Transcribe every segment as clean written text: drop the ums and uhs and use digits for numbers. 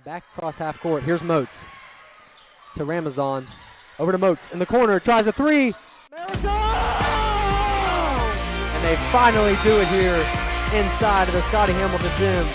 Back across half court. Here's Moats to Ramazan. Over to Moats in the corner. Tries a three. And they finally do it here inside of the Scotty Hamilton gym.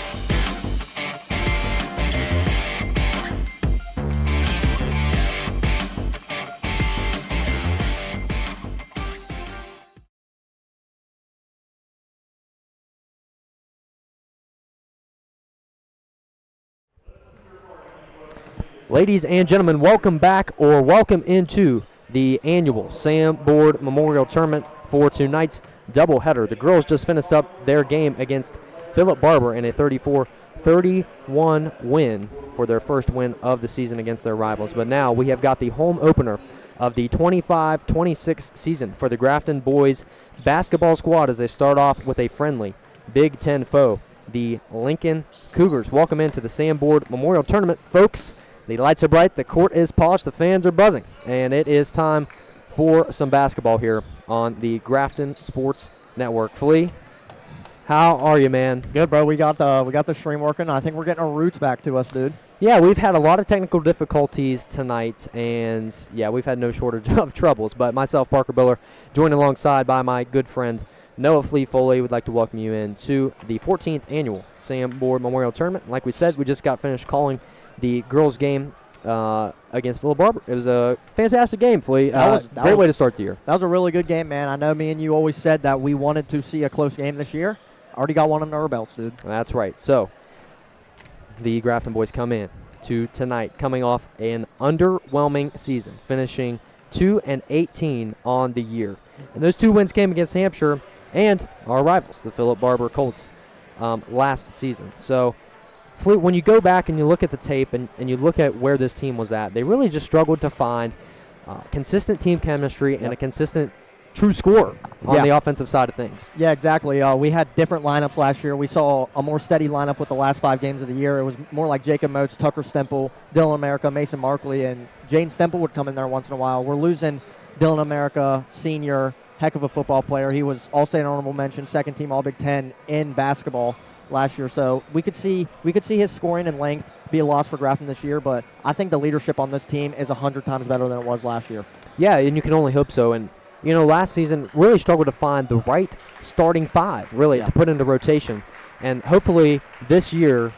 Ladies and gentlemen, welcome back or welcome into the annual Sam Board Memorial Tournament for tonight's doubleheader. The girls just finished up their game against Philip Barber in a 34-31 win for their first win of the season against their rivals. But now we have got the home opener of the 25-26 season for the Grafton boys basketball squad as they start off with a friendly Big Ten foe, the Lincoln Cougars. Welcome into the Sam Board Memorial Tournament, folks. The lights are bright, the court is polished, the fans are buzzing, and it is time for some basketball here on the Grafton Sports Network. Flea, how are you, man? Good, bro. We got the stream working. I think we're getting our roots back to us, dude. Yeah, we've had a lot of technical difficulties tonight, and yeah, we've had no shortage of troubles. But myself, Parker Biller, joined alongside by my good friend Noah Flea Foley, would like to welcome you in to the 14th annual Sam Board Memorial Tournament. Like we said, we just got finished calling the girls' game against Philip Barber. It was a fantastic game, Flea. Great way to start the year. That was a really good game, man. I know me and you always said that we wanted to see a close game this year. Already got one under our belts, dude. That's right. So the Grafton boys come in to tonight, coming off an underwhelming season, finishing 2-18 on the year. And those two wins came against Hampshire and our rivals, the Philip Barber Colts, last season. So Flute, when you go back and you look at the tape and you look at where this team was at, they really just struggled to find consistent team chemistry and a consistent true scorer on the offensive side of things. Yeah, exactly. We had different lineups last year. We saw a more steady lineup with the last 5 games of the year. It was more like Jacob Moats, Tucker Stemple, Dylan America, Mason Markley, and Jane Stemple would come in there once in a while. We're losing Dylan America, senior, heck of a football player. He was all-state honorable mention, second team All-Big Ten in basketball last year. So we could see his scoring and length be a loss for Grafton this year, but I think the leadership on this team is 100 times better than it was last year. Yeah, and you can only hope so. And, you know, last season really struggled to find the right starting 5, really, to put into rotation. And hopefully this year,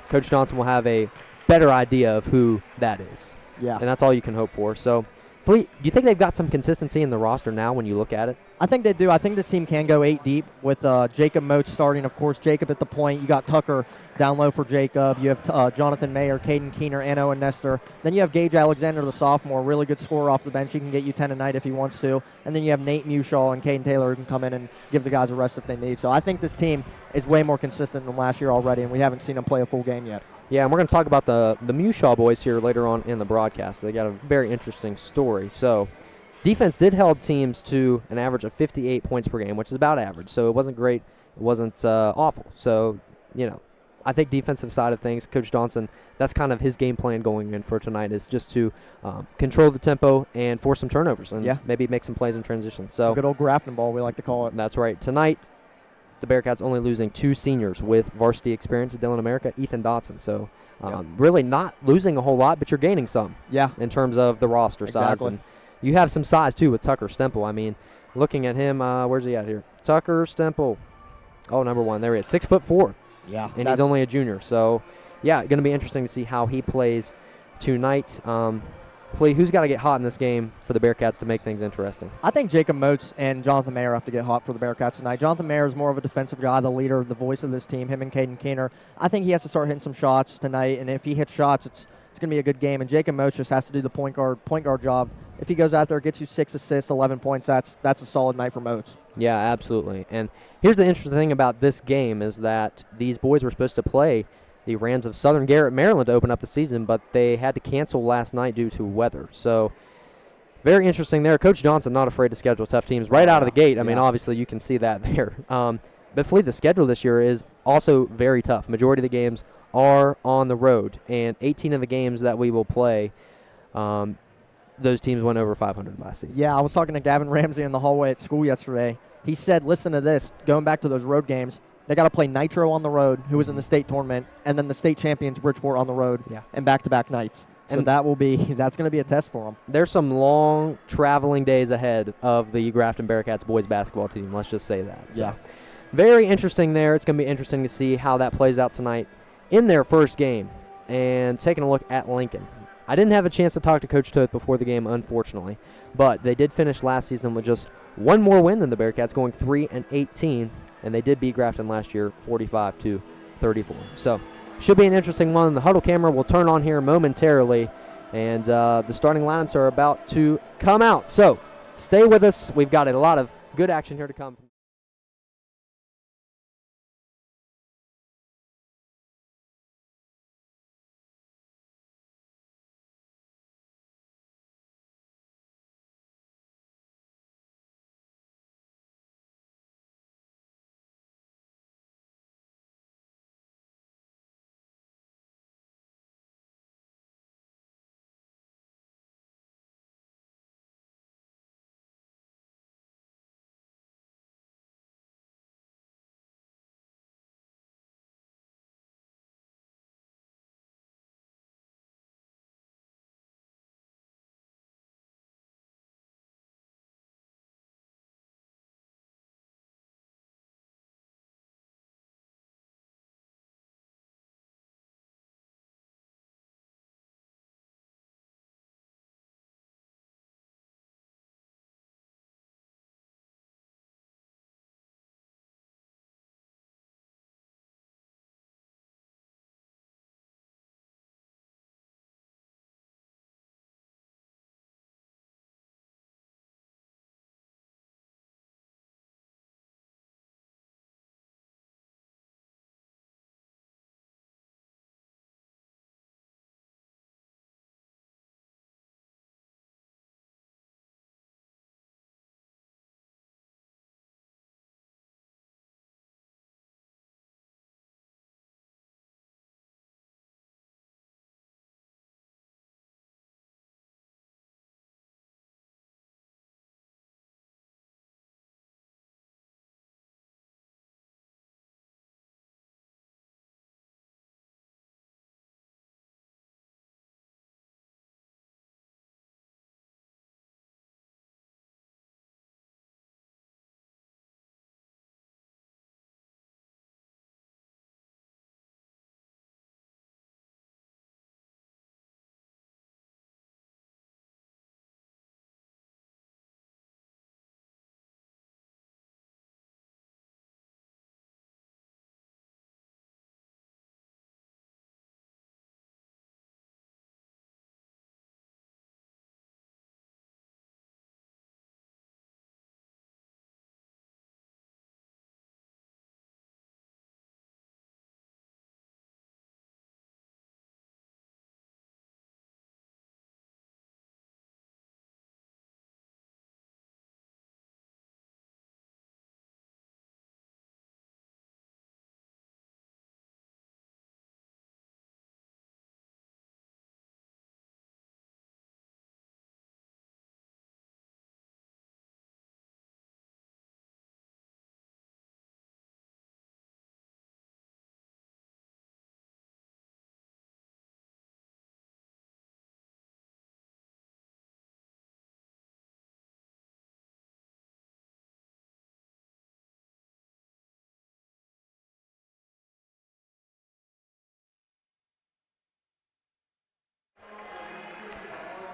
Coach Johnson will have a better idea of who that is. Yeah. And that's all you can hope for. So, Fleet, do you think they've got some consistency in the roster now when you look at it? I think they do. I think this team can go 8 deep with Jacob Moats starting. Of course, Jacob at the point. You got Tucker down low for Jacob. You have Jonathan Mayer, Caden Keener, Anno, and Nestor. Then you have Gage Alexander, the sophomore, really good scorer off the bench. He can get you 10 a night if he wants to. And then you have Nate Mushaw and Caden Taylor who can come in and give the guys a rest if they need. So I think this team is way more consistent than last year already, and we haven't seen them play a full game yet. Yeah, and we're going to talk about the Mushaw boys here later on in the broadcast. They got a very interesting story. So defense did held teams to an average of 58 points per game, which is about average. So it wasn't great. It wasn't awful. So, you know, I think defensive side of things, Coach Johnson, that's kind of his game plan going in for tonight is just to control the tempo and force some turnovers and maybe make some plays in transition. So good old Grafton ball, we like to call it. That's right. Tonight, the Bearcats only losing 2 seniors with varsity experience, Dylan America, Ethan Dotson. So really not losing a whole lot, but you're gaining some in terms of the roster size. And you have some size, too, with Tucker Stemple. I mean, looking at him, where's he at here? Tucker Stemple. Oh, number 1. There he is. 6'4". Yeah. And he's only a junior. So, yeah, going to be interesting to see how he plays tonight. Flea, who's got to get hot in this game for the Bearcats to make things interesting? I think Jacob Moats and Jonathan Mayer have to get hot for the Bearcats tonight. Jonathan Mayer is more of a defensive guy, the leader, the voice of this team, him and Caden Keener. I think he has to start hitting some shots tonight, and if he hits shots, it's going to be a good game. And Jacob Moats just has to do the point guard job. If he goes out there, gets you 6 assists, 11 points, that's a solid night for Moats. Yeah, absolutely. And here's the interesting thing about this game is that these boys were supposed to play the Rams of Southern Garrett, Maryland to open up the season, but they had to cancel last night due to weather. So very interesting there. Coach Johnson not afraid to schedule tough teams right out of the gate. I mean, obviously you can see that there. But Flea, the schedule this year is also very tough. Majority of the games are on the road, and 18 of the games that we will play, those teams went over 500 last season. Yeah, I was talking to Gavin Ramsey in the hallway at school yesterday. He said, listen to this, going back to those road games, They got to play Nitro on the road, who was in the state tournament, and then the state champions Bridgeport on the road, and back-to-back nights. So And that's going to be a test for them. There's some long traveling days ahead of the Grafton Bearcats boys basketball team. Let's just say that. So very interesting there. It's going to be interesting to see how that plays out tonight in their first game. And taking a look at Lincoln. I didn't have a chance to talk to Coach Toth before the game, unfortunately, but they did finish last season with just one more win than the Bearcats, going 3-18, and they did beat Grafton last year 45-34. So should be an interesting one. The huddle camera will turn on here momentarily, and the starting lineups are about to come out. So stay with us. We've got a lot of good action here to come.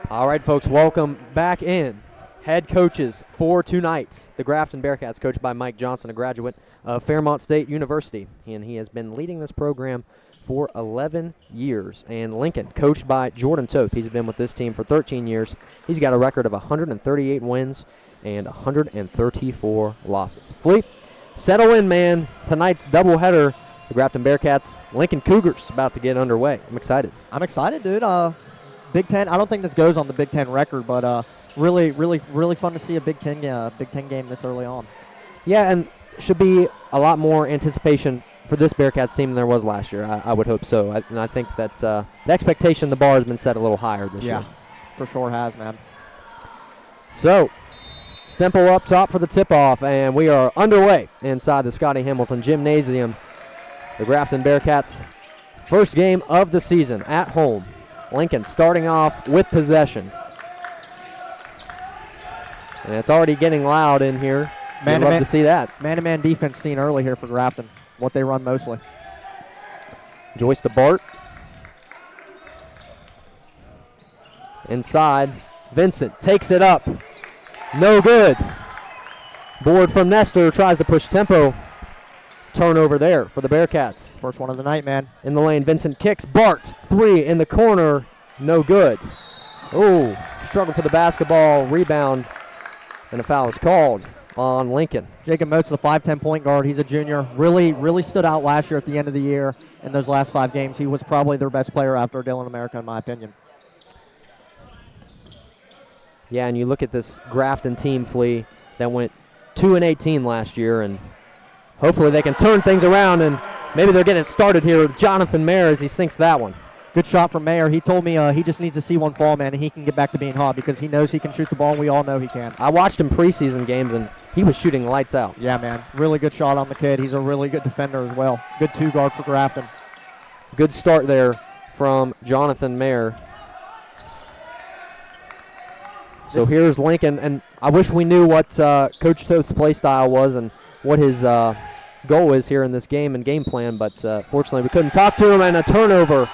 All right, folks, welcome back in. Head coaches for tonight, the Grafton Bearcats, coached by Mike Johnson, a graduate of Fairmont State University, and he has been leading this program for 11 years. And Lincoln, coached by Jordan Toth. He's been with this team for 13 years. He's got a record of 138 wins and 134 losses. Fleet, settle in, man. Tonight's doubleheader, the Grafton Bearcats, Lincoln Cougars, about to get underway. I'm excited. I'm excited, dude. Big Ten. I don't think this goes on the Big Ten record, but really fun to see a Big Ten game this early on. Yeah, and should be a lot more anticipation for this Bearcats team than there was last year. I would hope so. And I think that the expectation, the bar has been set a little higher this year. Yeah, for sure has, man. So, Stemple up top for the tip-off, and we are underway inside the Scotty Hamilton Gymnasium. The Grafton Bearcats' first game of the season at home. Lincoln starting off with possession. And it's already getting loud in here. I'd love to see that. Man-to-man defense seen early here for Grafton, what they run mostly. Joyce to Bart. Inside, Vincent takes it up. No good. Board from Nestor, tries to push tempo. Turnover there for the Bearcats. First one of the night, man. In the lane, Vincent kicks. Bart, 3 in the corner. No good. Oh, struggle for the basketball. Rebound, and a foul is called on Lincoln. Jacob Moats, the 5'10" point guard. He's a junior. Really stood out last year at the end of the year in those last 5 games. He was probably their best player after Dillon America, in my opinion. Yeah, and you look at this Grafton team, Flea, that went 2-18 last year, and hopefully they can turn things around, and maybe they're getting it started here with Jonathan Mayer as he sinks that one. Good shot from Mayer. He told me he just needs to see one fall, man, and he can get back to being hot because he knows he can shoot the ball, and we all know he can. I watched him preseason games, and he was shooting lights out. Yeah, man. Really good shot on the kid. He's a really good defender as well. Good 2-guard for Grafton. Good start there from Jonathan Mayer. So here's Lincoln, and I wish we knew what Coach Toth's play style was and what his goal is here in this game and game plan, but fortunately we couldn't talk to him, and a turnover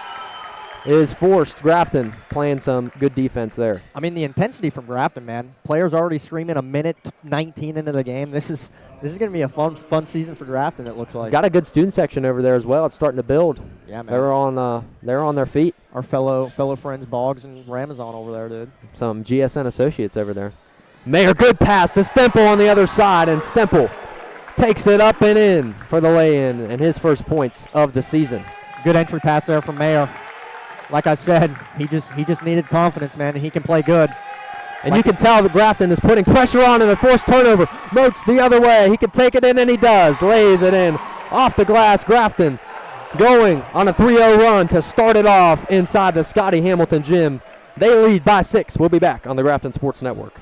is forced. Grafton playing some good defense there. I mean, the intensity from Grafton, man. Players already screaming a minute 19 into the game. This is going to be a fun season for Grafton, it looks like. Got a good student section over there as well. It's starting to build. Yeah, man. They're on their feet. Our fellow friends Boggs and Ramazan over there, dude. Some GSN associates over there. Mayer, good pass to Stemple on the other side, and Stemple takes it up and in for the lay-in and his first points of the season. Good entry pass there from Mayer. Like I said, he just needed confidence, man, and he can play good. And you can tell that Grafton is putting pressure on in a forced turnover. Moats the other way. He can take it in, and he does. Lays it in off the glass. Grafton going on a 3-0 run to start it off inside the Scotty Hamilton gym. They lead by 6. We'll be back on the Grafton Sports Network.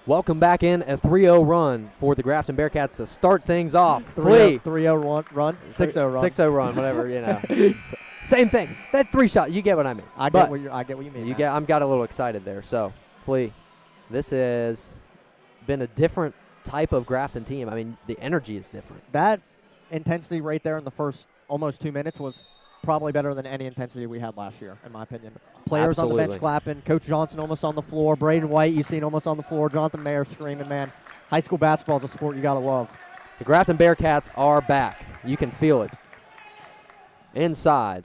Welcome back in, a 3-0 run for the Grafton Bearcats to start things off. 3-0 run? 6-0 run. 6-0 run, whatever, you know. Same thing. That 3 shot, you get what I mean. I get what you mean. I'm got a little excited there. So, Flea, this has been a different type of Grafton team. I mean, the energy is different. That intensity right there in the first almost 2 minutes was probably better than any intensity we had last year, in my opinion. Players Absolutely. on the bench clapping. Coach Johnson almost on the floor. Braden White, you've seen almost on the floor. Jonathan Mayer screaming, man. High school basketball is a sport you got to love. The Grafton Bearcats are back. You can feel it. Inside.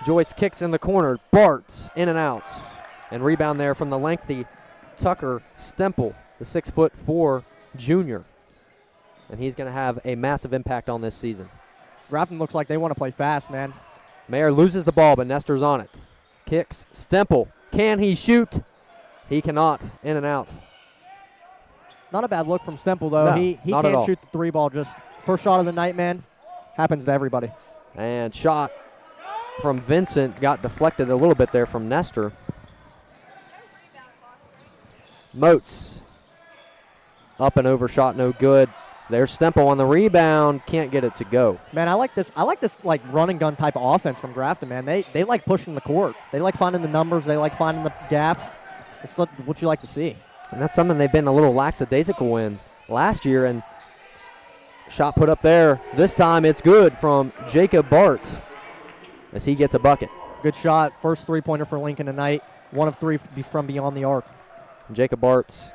Joyce kicks in the corner. Bart in and out. And rebound there from the lengthy Tucker Stemple, the 6'4" junior. And he's going to have a massive impact on this season. Grafton looks like they want to play fast, man. Mayer loses the ball, but Nestor's on it. Kicks. Stemple. Can he shoot? He cannot. In and out. Not a bad look from Stemple, though. No, he can't shoot the 3 ball. Just first shot of the night, man. Happens to everybody. And shot from Vincent got deflected a little bit there from Nestor. Moats. Up and over shot, no good. There's Stemple on the rebound. Can't get it to go. Man, I like this like run and gun type of offense from Grafton, man. They like pushing the court. They like finding the numbers. They like finding the gaps. It's what you like to see. And that's something they've been a little lackadaisical in last year. And shot put up there. This time it's good from Jacob Bart as he gets a bucket. Good shot. First three-pointer for Lincoln tonight. 1 of 3 from beyond the arc. Jacob Bartz,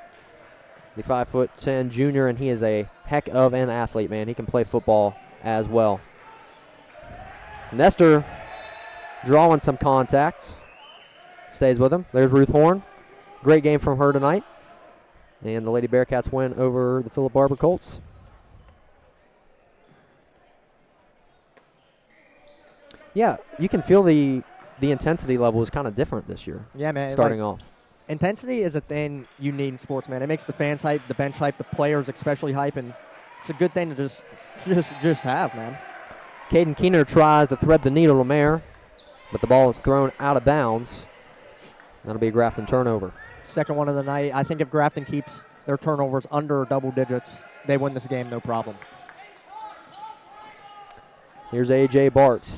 the 5'10" junior, and he is a heck of an athlete, man. He can play football as well. Nestor drawing some contact. Stays with him. There's Ruth Horn. Great game from her tonight. And the Lady Bearcats win over the Philip Barber Colts. Yeah, you can feel the intensity level is kind of different this year. Yeah, man. Starting off. Intensity is a thing you need in sports, man. It makes the fans hype, the bench hype, the players especially hype, and it's a good thing to just have, man. Caden Keener tries to thread the needle to Mayer, but the ball is thrown out of bounds. That'll be a Grafton turnover. Second one of the night. I think if Grafton keeps their turnovers under double digits, they win this game, no problem. Here's A.J. Bart.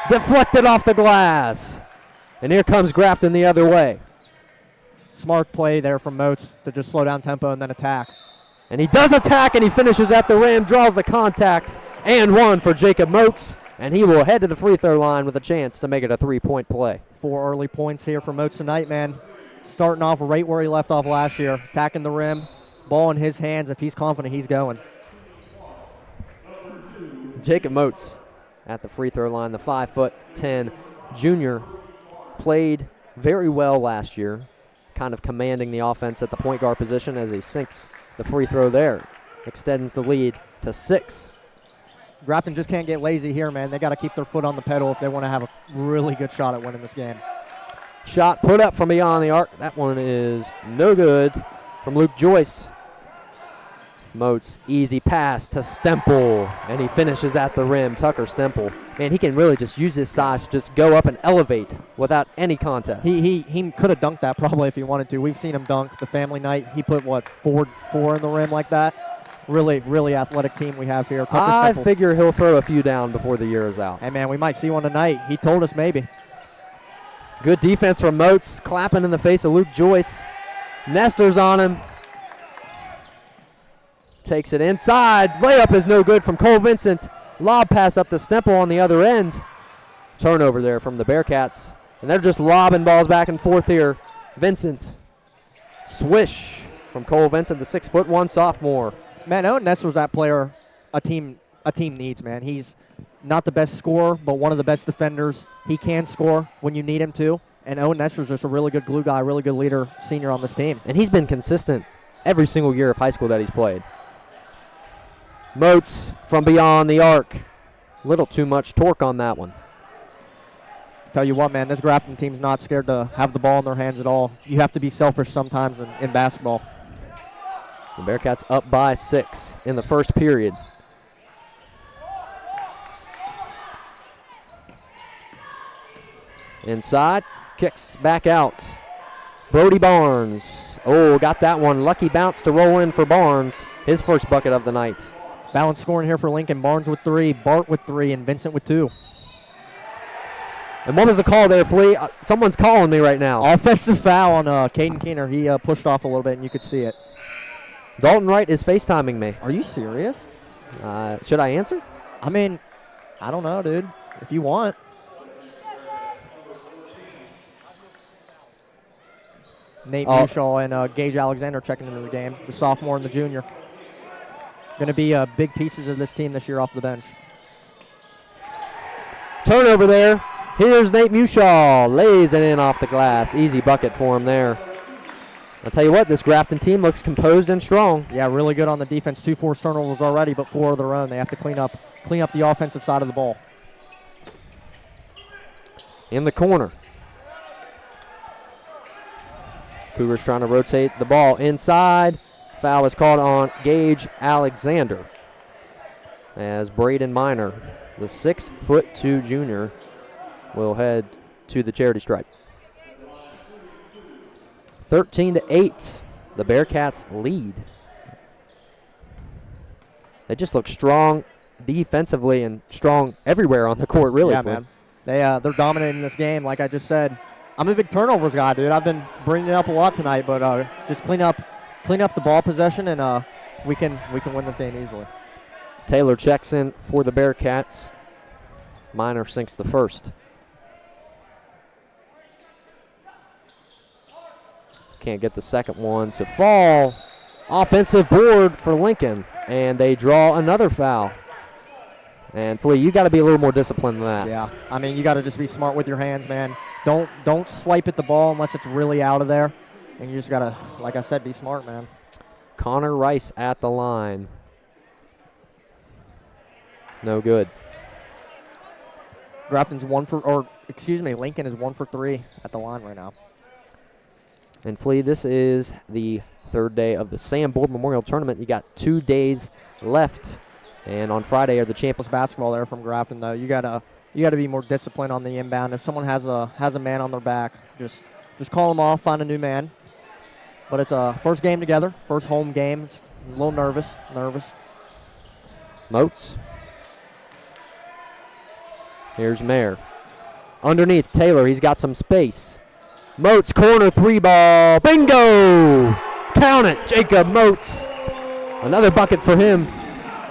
Deflected off the glass. And here comes Grafton the other way. Smart play there from Moats to just slow down tempo and then attack. And he does attack, and he finishes at the rim, draws the contact, and one for Jacob Moats. And he will head to the free throw line with a chance to make it a 3-point play. 4 early points here for Moats tonight, man. Starting off right where he left off last year, attacking the rim, ball in his hands. If he's confident, he's going. Jacob Moats at the free throw line, the 5'10" junior, played very well last year, kind of commanding the offense at the point guard position as he sinks the free throw there, extends the lead to 6. Grafton just can't get lazy here, man. They got to keep their foot on the pedal if they want to have a really good shot at winning this game. Shot put up from beyond the arc. That one is no good from Luke Joyce. Moats, easy pass to Stemple, and he finishes at the rim. Tucker Stemple, man, he can really just use his size to just go up and elevate without any contest. He could have dunked that probably if he wanted to. We've seen him dunk the family night. He put, what, four in the rim like that? Really, really athletic team we have here. I figure he'll throw a few down before the year is out. Hey, man, we might see one tonight. He told us maybe. Good defense from Moats, clapping in the face of Luke Joyce. Nestor's on him. Takes it inside. Layup is no good from Cole Vincent. Lob pass up to Stemple on the other end. Turnover there from the Bearcats. And they're just lobbing balls back and forth here. Vincent. Swish from Cole Vincent, the 6'1" sophomore. Man, Owen Nestor's that player a team needs, man. He's not the best scorer, but one of the best defenders. He can score when you need him to. And Owen Nestor's just a really good glue guy, really good leader, senior on this team. And he's been consistent every single year of high school that he's played. Moats from beyond the arc. Little too much torque on that one. Tell you what, man, this Grafton team's not scared to have the ball in their hands at all. You have to be selfish sometimes in basketball. The Bearcats up by 6 in the first period. Inside, kicks back out. Brody Barnes. Oh, got that one. Lucky bounce to roll in for Barnes. His first bucket of the night. Balance scoring here for Lincoln. Barnes with 3, Bart with 3, and Vincent with 2. And what was the call there, Flea? Someone's calling me right now. Offensive foul on Caden Keener. He pushed off a little bit, and you could see it. Dalton Wright is FaceTiming me. Are you serious? Should I answer? I mean, I don't know, dude. If you want. Nate Mushaw and Gage Alexander checking into the game, the sophomore and the junior. Going to be big pieces of this team this year off the bench. Turnover there. Here's Nate Mushaw. Lays it in off the glass. Easy bucket for him there. I'll tell you what, this Grafton team looks composed and strong. Yeah, really good on the defense. 2 forced turnovers already, but 4 of their own. They have to clean up the offensive side of the ball. In the corner. Cougars trying to rotate the ball inside. Foul is called on Gage Alexander as Braden Miner, the 6'2" junior, will head to the charity stripe. 13-8, the Bearcats lead. They just look strong defensively and strong everywhere on the court, really. Yeah, man. They're dominating this game, like I just said. I'm a big turnovers guy, dude. I've been bringing it up a lot tonight, but just clean up the ball possession, and we can win this game easily. Taylor checks in for the Bearcats. Miner sinks the first. Can't get the second one to fall. Offensive board for Lincoln, and they draw another foul. And Flea, you got to be a little more disciplined than that. Yeah, I mean, you got to just be smart with your hands, man. Don't swipe at the ball unless it's really out of there, and you just got to, like I said, be smart, man. Connor Rice at the line. No good. Lincoln is 1 for 3 at the line right now. And Flea, this is the third day of the Sam Board Memorial Tournament. You got 2 days left, and on Friday are the champions. Basketball there from Grafton, though. You gotta be more disciplined on the inbound. If someone has a man on their back, just call them off, find a new man. But it's a first game together, first home game. It's a little nervous. Moats. Here's Mayer. Underneath Taylor, he's got some space. Moats, corner 3 ball. Bingo! Count it, Jacob Moats. Another bucket for him,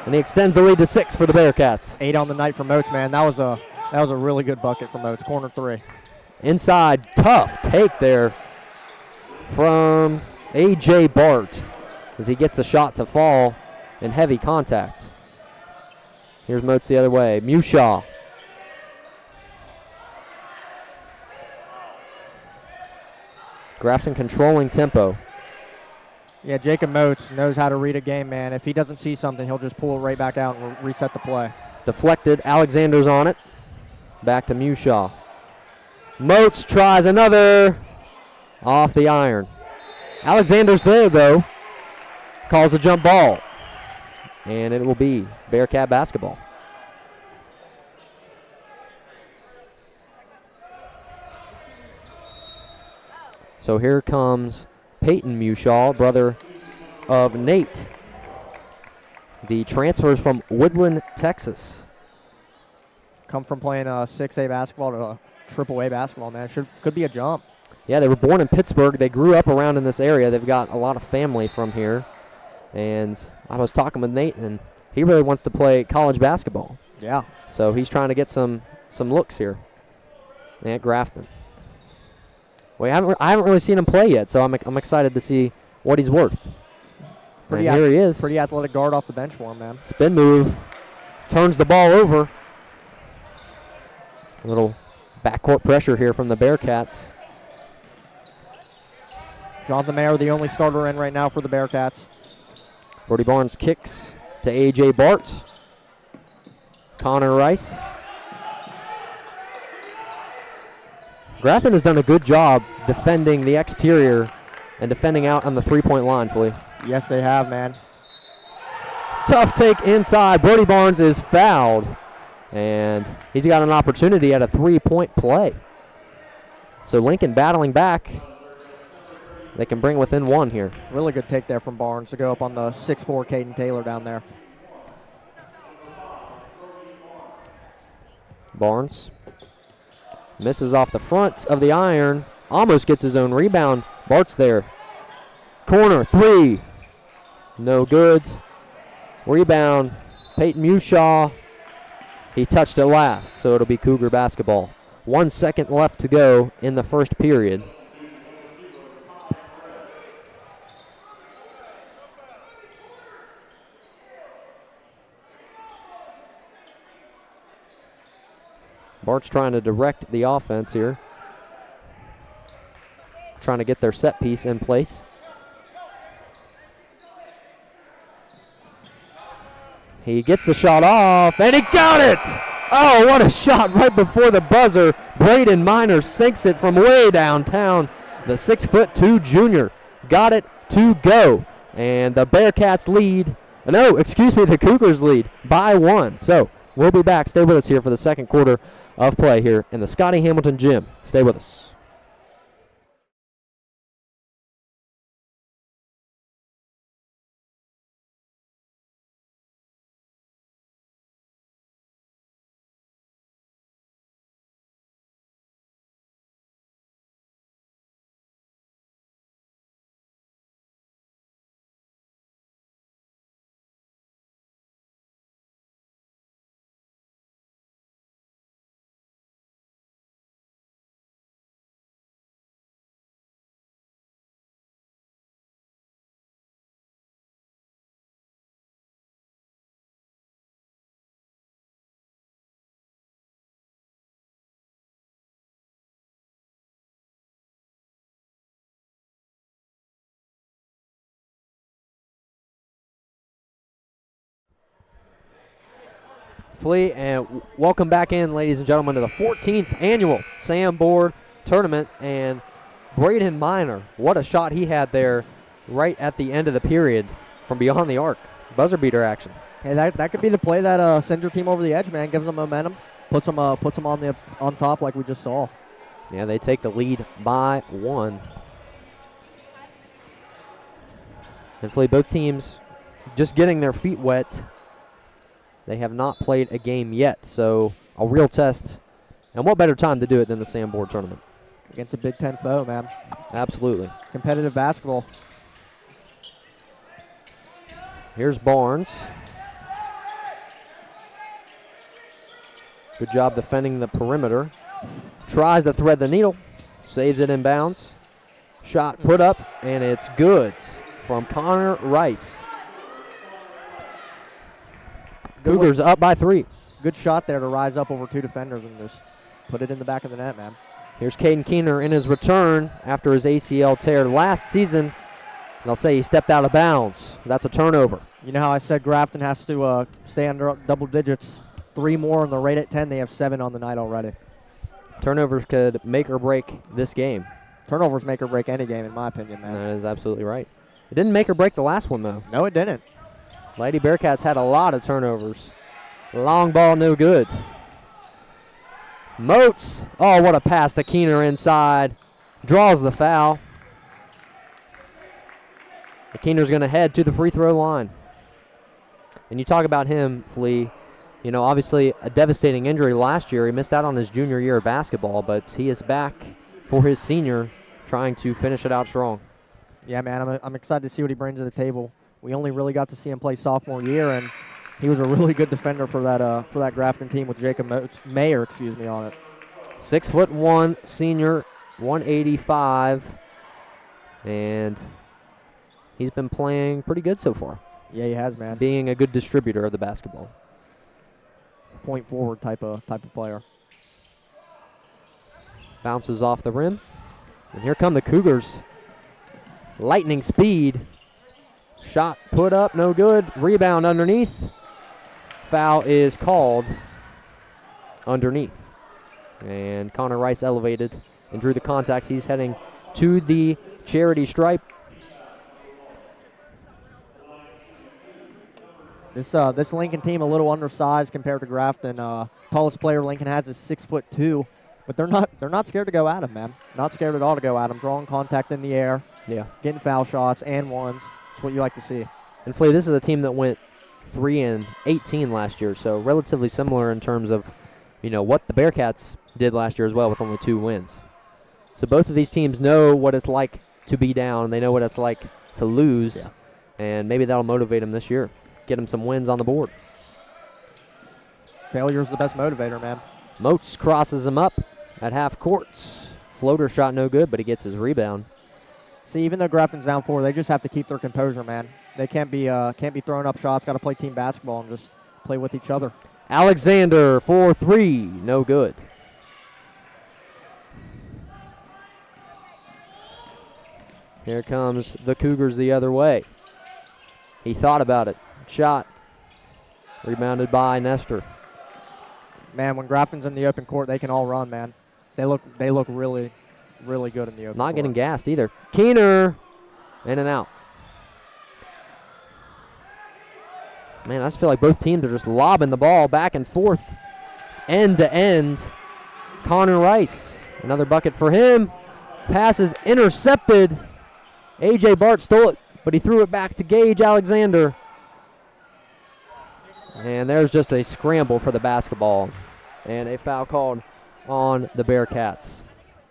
and he extends the lead to 6 for the Bearcats. 8 on the night for Moats, man. That was a really good bucket for Moats. Corner 3. Inside, tough take there from A.J. Bart as he gets the shot to fall in heavy contact. Here's Moats the other way. Mushaw. Grafton controlling tempo. Yeah, Jacob Moats knows how to read a game, man. If he doesn't see something, he'll just pull it right back out and reset the play. Deflected. Alexander's on it. Back to Mushaw. Moats tries another. Off the iron. Alexander's there, though. Calls a jump ball. And it will be Bearcat basketball. So here comes Peyton Mushaw, brother of Nate. The transfers from Woodland, Texas. Come from playing 6A basketball to AAA basketball, man. Could be a jump. Yeah, they were born in Pittsburgh. They grew up around in this area. They've got a lot of family from here. And I was talking with Nate, and he really wants to play college basketball. Yeah. So he's trying to get some looks here at Grafton. Well, I haven't really seen him play yet, so I'm excited to see what he's worth. And here he is. Pretty athletic guard off the bench for him, man. Spin move. Turns the ball over. A little backcourt pressure here from the Bearcats. Jonathan Mayer, the only starter in right now for the Bearcats. Brody Barnes kicks to A.J. Bart. Connor Rice. Grafton has done a good job defending the exterior and defending out on the three-point line, Flea. Yes, they have, man. Tough take inside. Brody Barnes is fouled, and he's got an opportunity at a three-point play. So Lincoln battling back. They can bring within 1 here. Really good take there from Barnes to go up on the 6'4" Caden Taylor down there. Barnes misses off the front of the iron. Almost gets his own rebound. Bart's there. Corner 3. No good. Rebound. Peyton Mushaw. He touched it last, so it'll be Cougar basketball. 1 second left to go in the first period. Bart's trying to direct the offense here. Trying to get their set piece in place. He gets the shot off, and he got it! Oh, what a shot right before the buzzer. Braden Miner sinks it from way downtown. The 6'2" junior got it to go. And the Bearcats lead. No, excuse me, the Cougars lead by 1. So we'll be back. Stay with us here for the second quarter of play here in the Scotty Hamilton Gym. Stay with us. Flea, and welcome back in, ladies and gentlemen, to the 14th annual Sam Board Tournament. And Braden Miner, what a shot he had there right at the end of the period from beyond the arc. Buzzer beater action. Hey, that could be the play that sends your team over the edge, man. Gives them momentum, puts them on top like we just saw. Yeah, they take the lead by 1. And Flea, both teams just getting their feet wet. They have not played a game yet, so a real test. And what better time to do it than the Sam Board Tournament? Against a Big Ten foe, man. Absolutely. Competitive basketball. Here's Barnes. Good job defending the perimeter. Tries to thread the needle. Saves it in bounds. Shot put up, and it's good from Connor Rice. Cougars up by 3. Good shot there to rise up over 2 defenders and just put it in the back of the net, man. Here's Caden Keener in his return after his ACL tear last season. And I'll say he stepped out of bounds. That's a turnover. You know how I said Grafton has to stay under double digits? 3 more, and they're right at 10. They have 7 on the night already. Turnovers could make or break this game. Turnovers make or break any game, in my opinion, man. That is absolutely right. It didn't make or break the last one, though. No, it didn't. Lady Bearcats had a lot of turnovers. Long ball, no good. Moats. Oh, what a pass to Keener inside. Draws the foul. Keener's going to head to the free throw line. And you talk about him, Flea. You know, obviously a devastating injury last year. He missed out on his junior year of basketball, but he is back for his senior, trying to finish it out strong. Yeah, man, I'm excited to see what he brings to the table. We only really got to see him play sophomore year, and he was a really good defender for that Grafton team with Jacob Mayer on it. 6'1" senior, 185, and he's been playing pretty good so far. Yeah, he has, man. Being a good distributor of the basketball. Point forward type of player. Bounces off the rim, and here come the Cougars. Lightning speed. Shot put up, no good. Rebound underneath. Foul is called underneath. And Connor Rice elevated and drew the contact. He's heading to the charity stripe. This Lincoln team a little undersized compared to Grafton. Tallest player Lincoln has is 6'2", but they're not scared to go at him, man. Not scared at all to go at him. Drawing contact in the air. Yeah. Getting foul shots and ones. That's what you like to see. And Flea, this is a team that went 3-18 last year, so relatively similar in terms of, you know, what the Bearcats did last year as well with only 2 wins. So both of these teams know what it's like to be down. They know what it's like to lose, and maybe that'll motivate them this year. Get them some wins on the board. Failure's the best motivator, man. Moats crosses him up at half court. Floater shot no good, but he gets his rebound. See, even though Grafton's down 4, they just have to keep their composure, man. They can't be throwing up shots. Got to play team basketball and just play with each other. Alexander for 3, no good. Here comes the Cougars the other way. He thought about it. Shot. Rebounded by Nestor. Man, when Grafton's in the open court, they can all run, man. They look really, really good in the open court. Not getting gassed either. Keener, in and out. Man, I just feel like both teams are just lobbing the ball back and forth, end to end. Connor Rice, another bucket for him. Pass is intercepted. A.J. Bart stole it, but he threw it back to Gage Alexander. And there's just a scramble for the basketball. And a foul called on the Bearcats.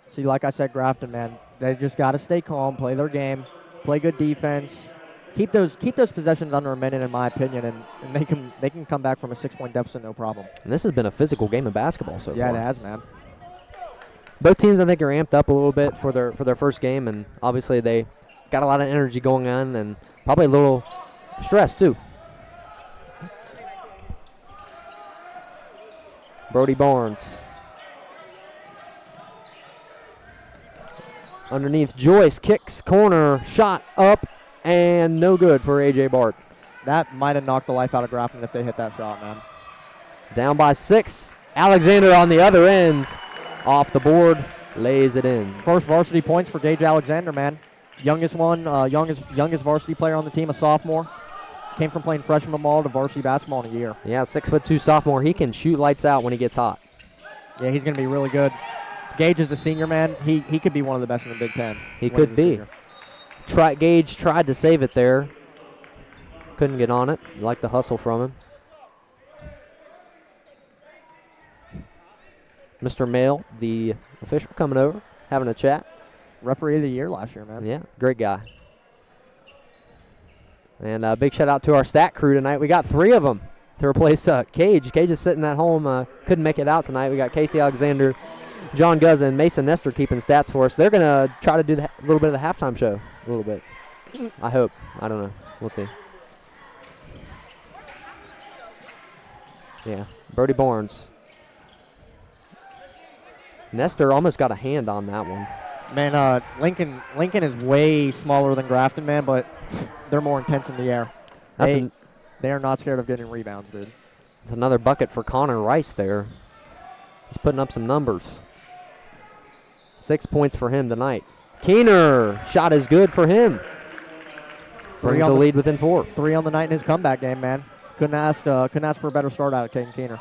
See, like I said, Grafton, man, they just got to stay calm, play their game, play good defense, keep those possessions under a minute, in my opinion, and they can come back from a 6-point deficit, no problem. And this has been a physical game of basketball so far. Yeah, it has, man. Both teams, I think, are amped up a little bit for their first game, and obviously they got a lot of energy going on and probably a little stress too. Brody Barnes. Underneath, Joyce kicks, corner, shot up, and no good for A.J. Bart. That might have knocked the life out of Grafton if they hit that shot, man. Down by 6. Alexander on the other end. Off the board. Lays it in. First varsity points for Gage Alexander, man. Youngest one, youngest varsity player on the team, a sophomore. Came from playing freshman ball to varsity basketball in a year. Yeah, 6'2" sophomore. He can shoot lights out when he gets hot. Yeah, he's going to be really good. Gage is a senior, man. He could be one of the best in the Big Ten. He could be. Gage tried to save it there. Couldn't get on it. Like the hustle from him. Mr. Mail, the official, coming over, having a chat. Referee of the year last year, man. Yeah, great guy. And a big shout out to our stat crew tonight. We got 3 of them to replace Cage. Cage is sitting at home, couldn't make it out tonight. We got Casey Alexander, John Guzza, and Mason Nestor keeping stats for us. They're going to try to do a little bit of the halftime show, a little bit. I hope. I don't know. We'll see. Yeah, Brody Barnes. Nestor almost got a hand on that one. Man, Lincoln is way smaller than Grafton, man, but they're more intense in the air. They are not scared of getting rebounds, dude. It's another bucket for Connor Rice there. He's putting up some numbers. 6 points for him tonight. Keener, shot is good for him. Brings the lead within 4. 3 on the night in his comeback game, man. Couldn't ask for a better start out of Caden Keener.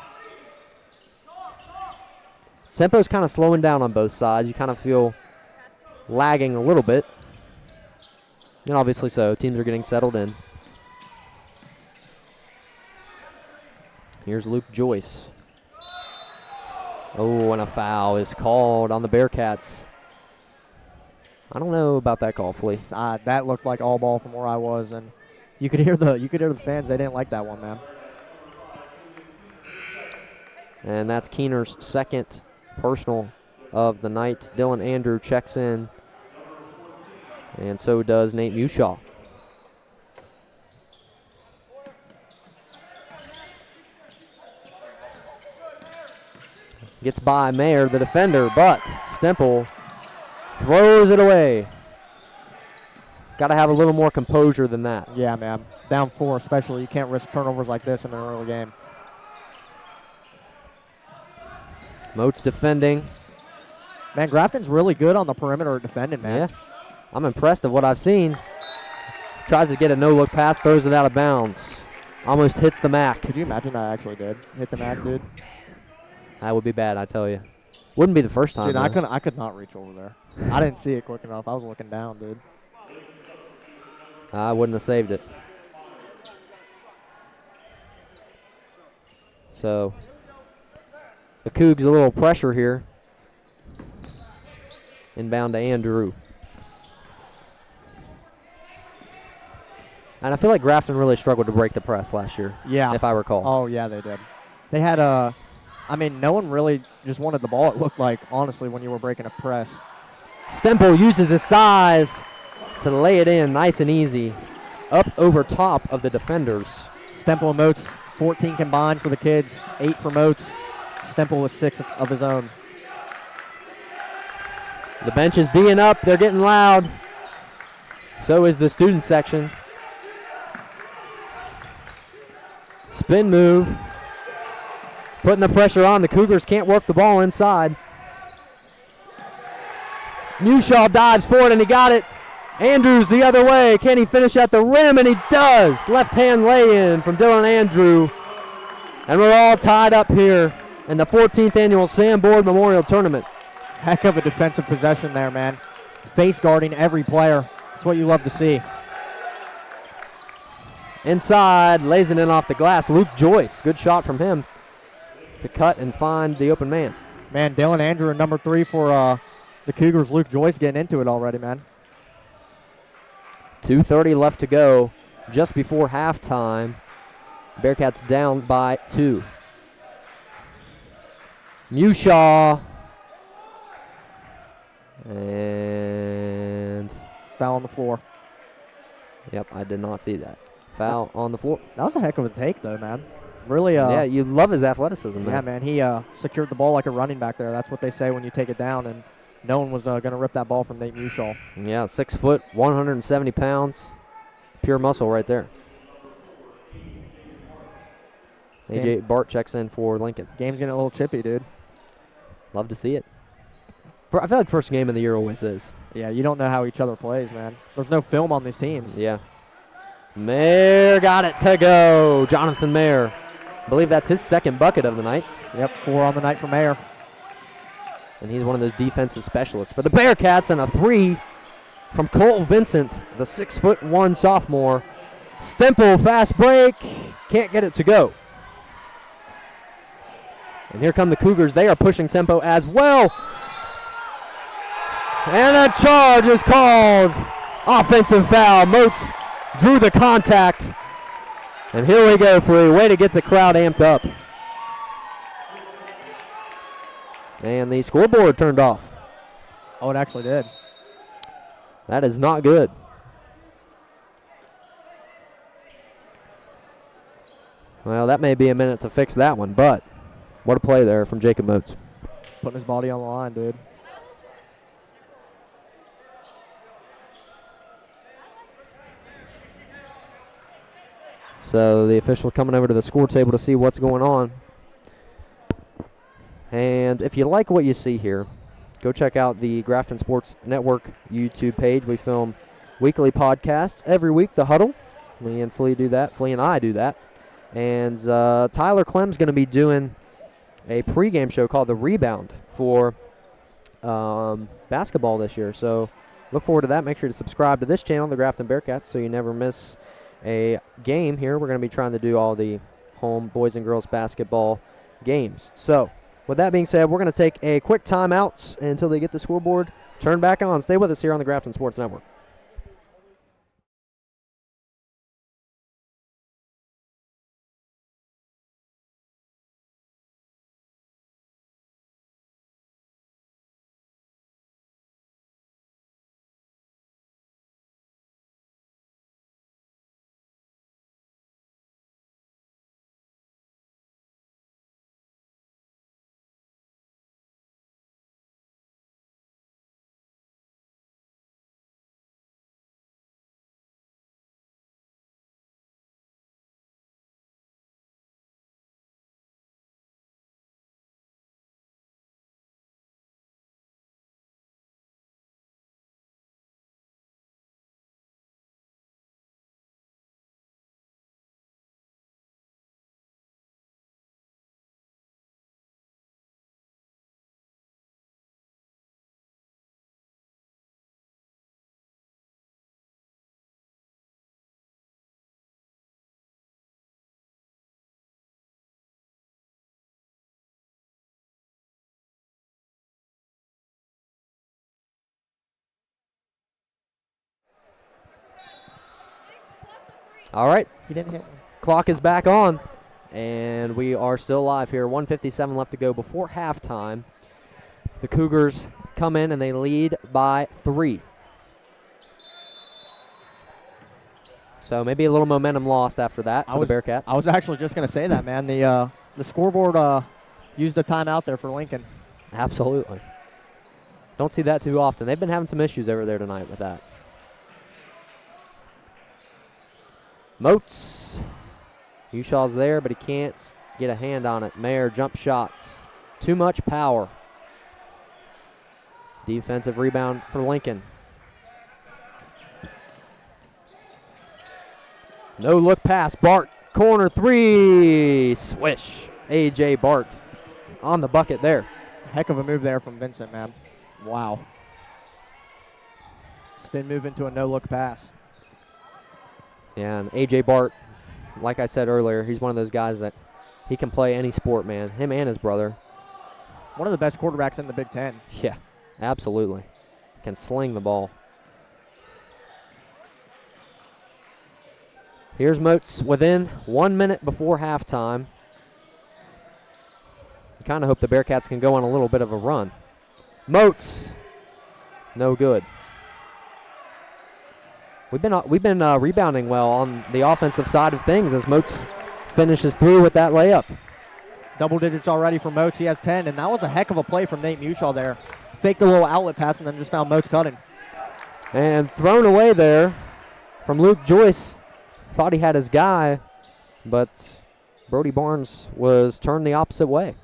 Tempo's kind of slowing down on both sides. You kind of feel lagging a little bit. And obviously so. Teams are getting settled in. Here's Luke Joyce. Oh, and a foul is called on the Bearcats. I don't know about that call, Flea. That looked like all ball from where I was, and you could hear the fans. They didn't like that one, man. And that's Keener's second personal of the night. Dylan Andrew checks in, and so does Nate Mushaw. Gets by Mayer, the defender, but Stemple throws it away. Got to have a little more composure than that. Yeah, man. Down 4 especially. You can't risk turnovers like this in an early game. Moats defending. Man, Grafton's really good on the perimeter defending, man. Yeah. I'm impressed of what I've seen. Tries to get a no-look pass, throws it out of bounds. Almost hits the MAC. Could you imagine that actually did? Hit the MAC, dude? That would be bad, I tell you. Wouldn't be the first time. Dude, I could not reach over there. I didn't see it quick enough. I was looking down, dude. I wouldn't have saved it. So, the Cougs a little pressure here. Inbound to Andrew. And I feel like Grafton really struggled to break the press last year. Yeah. If I recall. Oh, yeah, they did. They had no one really just wanted the ball, it looked like, honestly, when you were breaking a press. Stemple uses his size to lay it in nice and easy. Up over top of the defenders. Stemple and Moats, 14 combined for the kids, 8 for Moats. Stemple with 6 of his own. The bench is D'ing up. They're getting loud. So is the student section. Spin move. Putting the pressure on. The Cougars can't work the ball inside. Mushaw dives forward, and he got it. Andrews the other way. Can he finish at the rim? And he does. Left-hand lay-in from Dylan Andrew. And we're all tied up here in the 14th annual Sam Board Memorial Tournament. Heck of a defensive possession there, man. Face guarding every player. That's what you love to see. Inside, lays it in off the glass. Luke Joyce, good shot from him to cut and find the open man. Man, Dylan Andrew, number 3 for the Cougars. Luke Joyce getting into it already, man. 2:30 left to go, just before halftime. Bearcats down by 2. Mushaw. And foul on the floor. Yep, I did not see that. Foul on the floor. That was a heck of a take, though, man. Really. Yeah, you love his athleticism, man. Yeah, man. He secured the ball like a running back there. That's what they say when you take it down, and no one was going to rip that ball from Nate Mushaw. Yeah, 6 foot, 170 pounds. Pure muscle right there. A.J. Bart checks in for Lincoln. Game's getting a little chippy, dude. Love to see it. I feel like first game of the year always is. Yeah, you don't know how each other plays, man. There's no film on these teams. Yeah. Mayer got it to go. Jonathan Mayer. I believe that's his second bucket of the night. Yep, 4 on the night for Mayer. And he's one of those defensive specialists for the Bearcats, and a 3 from Cole Vincent, the 6'1" sophomore. Stemple, fast break. Can't get it to go. And here come the Cougars. They are pushing tempo as well. And a charge is called. Offensive foul. Moats drew the contact. And here we go for a way to get the crowd amped up. And the scoreboard turned off. Oh, it actually did. That is not good. Well, that may be a minute to fix that one, but what a play there from Jacob Moats. Putting his body on the line, dude. So the official coming over to the score table to see what's going on. And if you like what you see here, go check out the Grafton Sports Network YouTube page. We film weekly podcasts every week, The Huddle. Me and Flea do that. Flea and I do that. And Tyler Clem's going to be doing a pregame show called The Rebound for basketball this year. So look forward to that. Make sure to subscribe to this channel, the Grafton Bearcats, so you never miss a game here. We're going to be trying to do all the home boys and girls basketball games. So with that being said, we're going to take a quick timeout until they get the scoreboard turned back on. Stay with us here on the Grafton Sports Network. All right. He didn't hit one. Clock is back on, and we are still live here. 1:57 left to go before halftime. The Cougars come in, and they lead by 3. So maybe a little momentum lost after that for the Bearcats. I was actually just going to say that, man. The scoreboard used a timeout there for Lincoln. Absolutely. Don't see that too often. They've been having some issues over there tonight with that. Moats. Ushaw's there, but he can't get a hand on it. Mayer jump shots. Too much power. Defensive rebound for Lincoln. No look pass. Bart, corner 3. Swish. A.J. Bart on the bucket there. Heck of a move there from Vincent, man. Wow. Spin move into a no-look pass. Yeah, and A.J. Bart, like I said earlier, he's one of those guys that he can play any sport, man. Him and his brother. One of the best quarterbacks in the Big Ten. Yeah, absolutely. Can sling the ball. Here's Moats within 1 minute before halftime. You kind of hope the Bearcats can go on a little bit of a run. Moats, no good. We've been rebounding well on the offensive side of things as Moats finishes through with that layup. Double digits already for Moats. He has 10, and that was a heck of a play from Nate Mushaw there. Faked a little outlet pass and then just found Moats cutting. And thrown away there from Luke Joyce. Thought he had his guy, but Brody Barnes was turned the opposite way.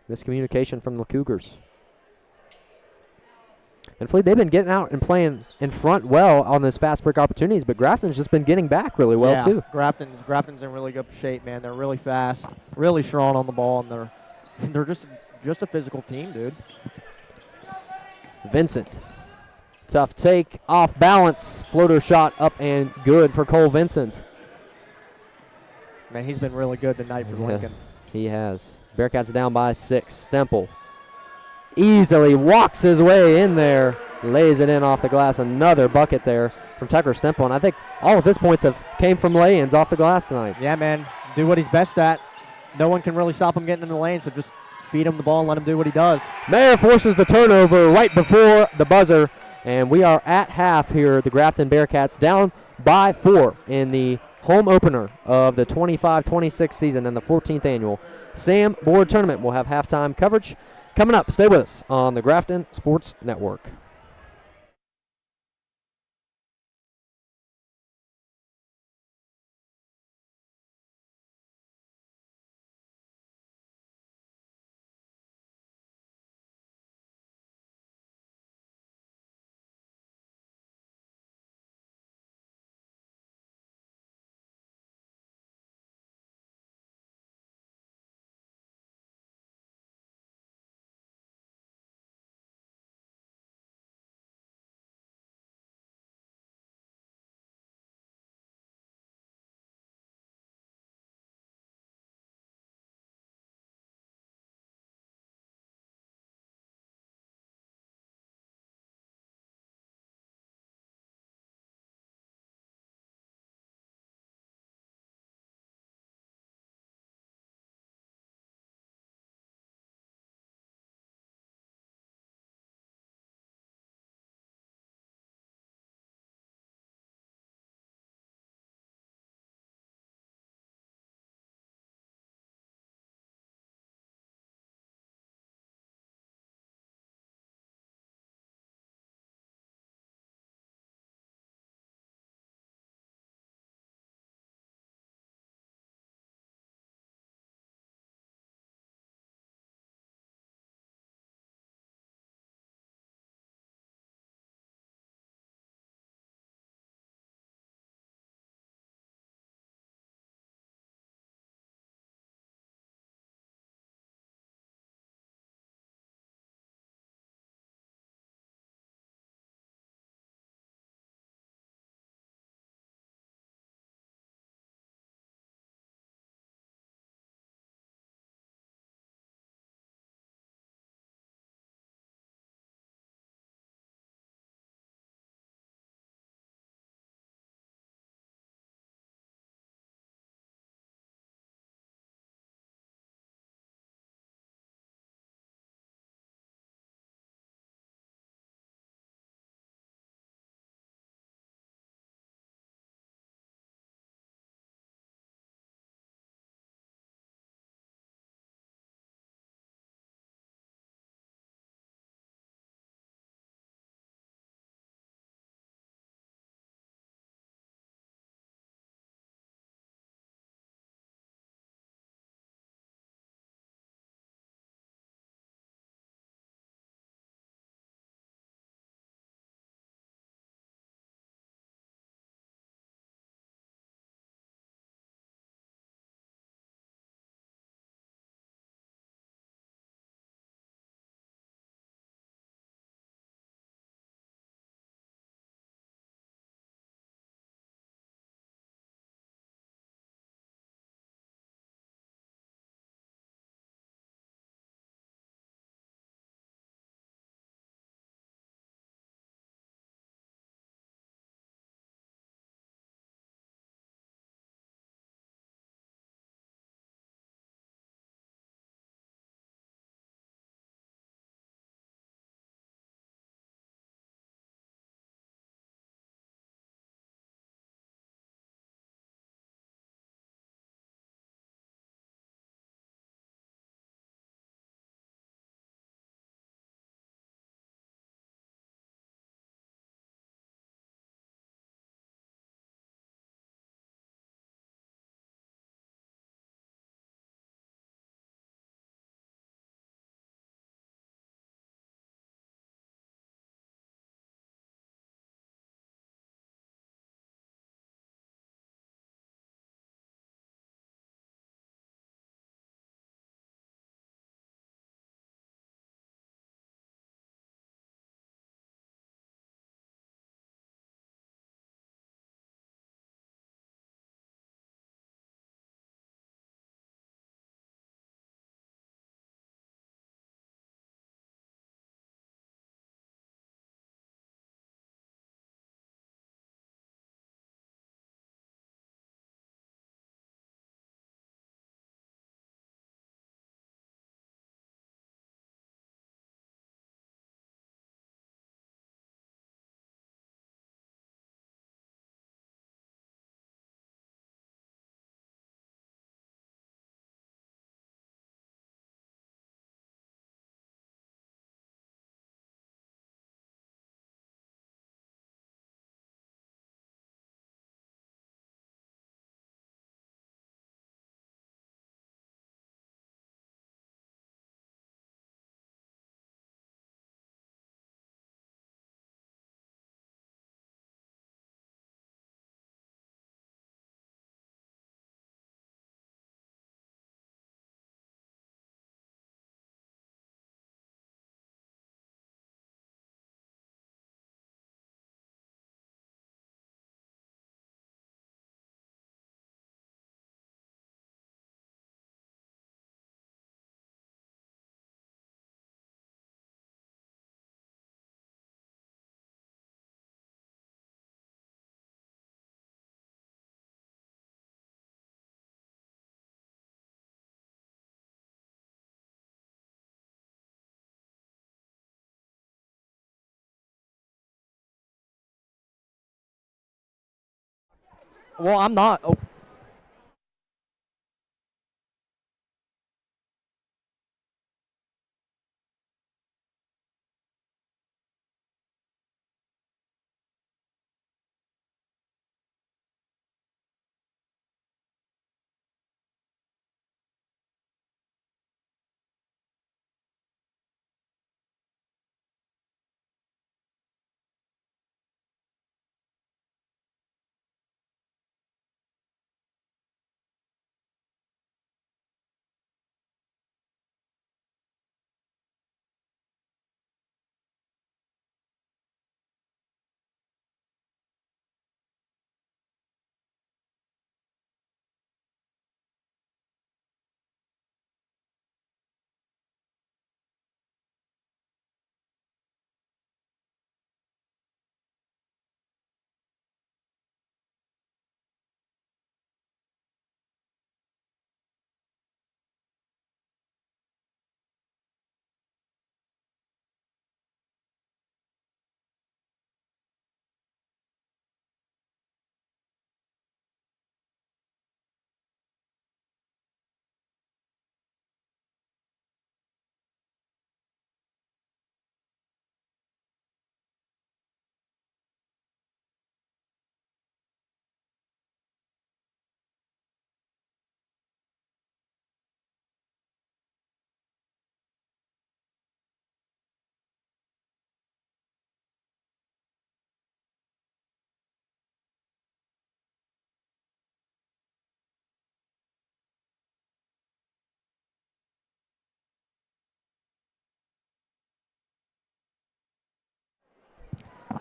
Miscommunication from the Cougars. And Fleet, they've been getting out and playing in front well on this fast break opportunities, but Grafton's just been getting back really well too. Grafton's in really good shape, man. They're really fast, really strong on the ball, and they're just a physical team, dude. Vincent. Tough take, off balance. Floater shot up and good for Cole Vincent. Man, he's been really good tonight for Lincoln. He has. Bearcats down by 6. Stemple easily walks his way in there, lays it in off the glass. Another bucket there from Tucker Stemple, and I think all of his points came from lay-ins off the glass tonight. Yeah, man, do what he's best at. No one can really stop him getting in the lane, so just feed him the ball and let him do what he does. Mayer forces the turnover right before the buzzer, and we are at half here. The Grafton Bearcats down by 4 in the home opener of the 25-26 season and the 14th annual Sam Board Tournament. We'll have halftime coverage coming up. Stay with us on the Grafton Sports Network. Well, I'm not. Oh.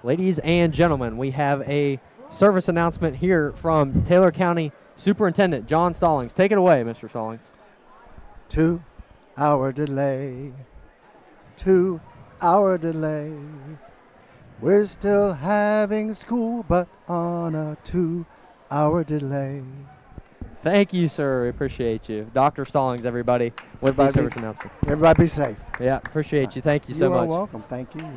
Ladies and gentlemen, we have a service announcement here from Taylor County Superintendent John Stallings. Take it away, Mr. Stallings. 2-hour delay. 2-hour delay. We're still having school, but on a 2-hour delay. Thank you, sir. We appreciate you. Dr. Stallings, everybody, with the service announcement. Everybody be safe. Yeah, appreciate you. Thank you so much. You are welcome. Thank you.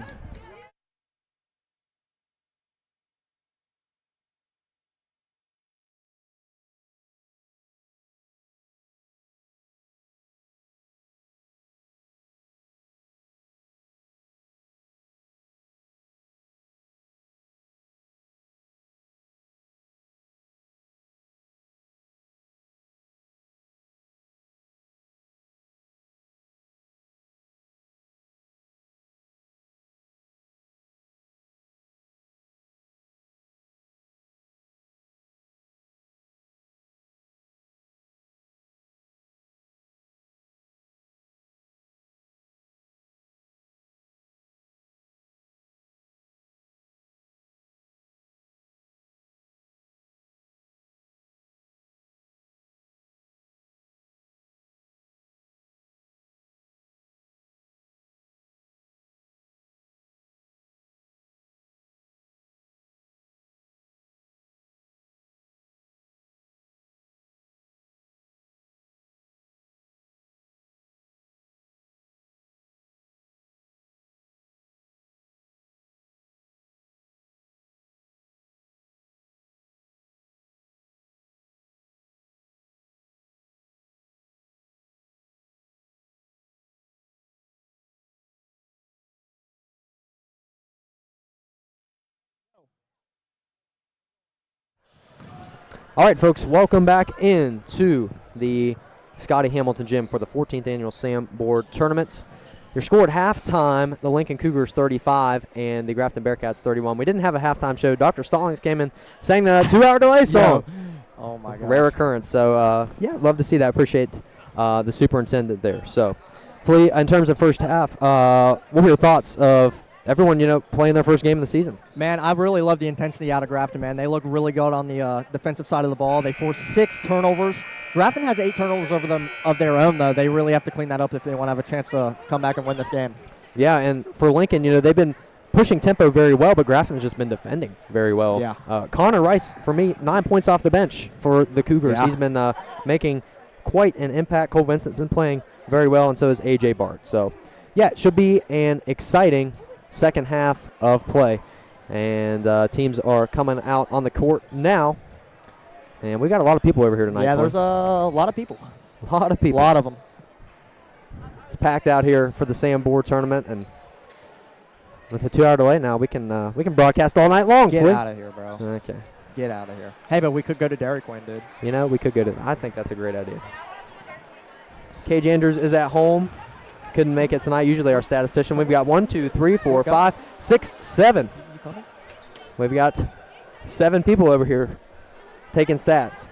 All right, folks, welcome back into the Scotty Hamilton Gym for the 14th Annual Sam Board Tournaments. Your score at halftime, the Lincoln Cougars 35 and the Grafton Bearcats 31. We didn't have a halftime show. Dr. Stallings came in, sang the 2-hour delay song. Oh, my God. Rare occurrence. So, yeah, love to see that. Appreciate the superintendent there. So, Flea, in terms of first half, what were your thoughts of everyone, playing their first game of the season? Man, I really love the intensity out of Grafton, man. They look really good on the defensive side of the ball. They forced 6 turnovers. Grafton has 8 turnovers of their own, though. They really have to clean that up if they want to have a chance to come back and win this game. Yeah, and for Lincoln, they've been pushing tempo very well, but Grafton's just been defending very well. Yeah. Connor Rice, for me, 9 points off the bench for the Cougars. Yeah. He's been making quite an impact. Cole Vincent's been playing very well, and so is A.J. Bart. So, yeah, it should be an exciting second half of play. And teams are coming out on the court now. And we got a lot of people over here tonight. Yeah, Flynn. there's a lot of people. A lot of people. A lot of them. It's packed out here for the Sam Board tournament, and with a 2-hour delay now, we can broadcast all night long. Get Flynn. out of here, bro. Okay. Get out of here. Hey, but we could go to Dairy Queen, dude. You know, we could go to. I think that's a great idea. Cage Andrews is at home. Couldn't make it tonight. Usually our statistician. We've got 1, 2, 3, 4, 5, 6, 7. We've got 7 people over here taking stats.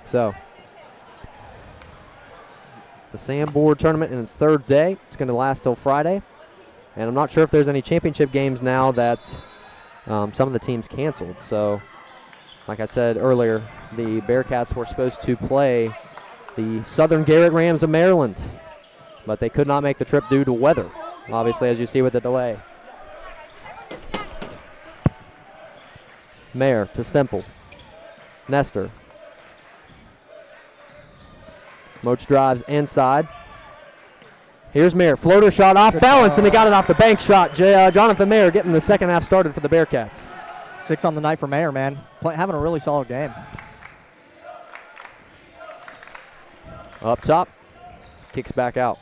So, the Sam Board tournament in its 3rd day. It's going to last till Friday. And I'm not sure if there's any championship games now that some of the teams canceled. So, like I said earlier, the Bearcats were supposed to play the Southern Garrett Rams of Maryland, but they could not make the trip due to weather, obviously, as you see with the delay. Mayer to Stemple. Nestor. Moach drives inside. Here's Mayer. Floater shot off balance, and he got it off the bank shot. Jonathan Mayer getting the second half started for the Bearcats. 6 on the night for Mayer, man. Having a really solid game. Up top. Kicks back out.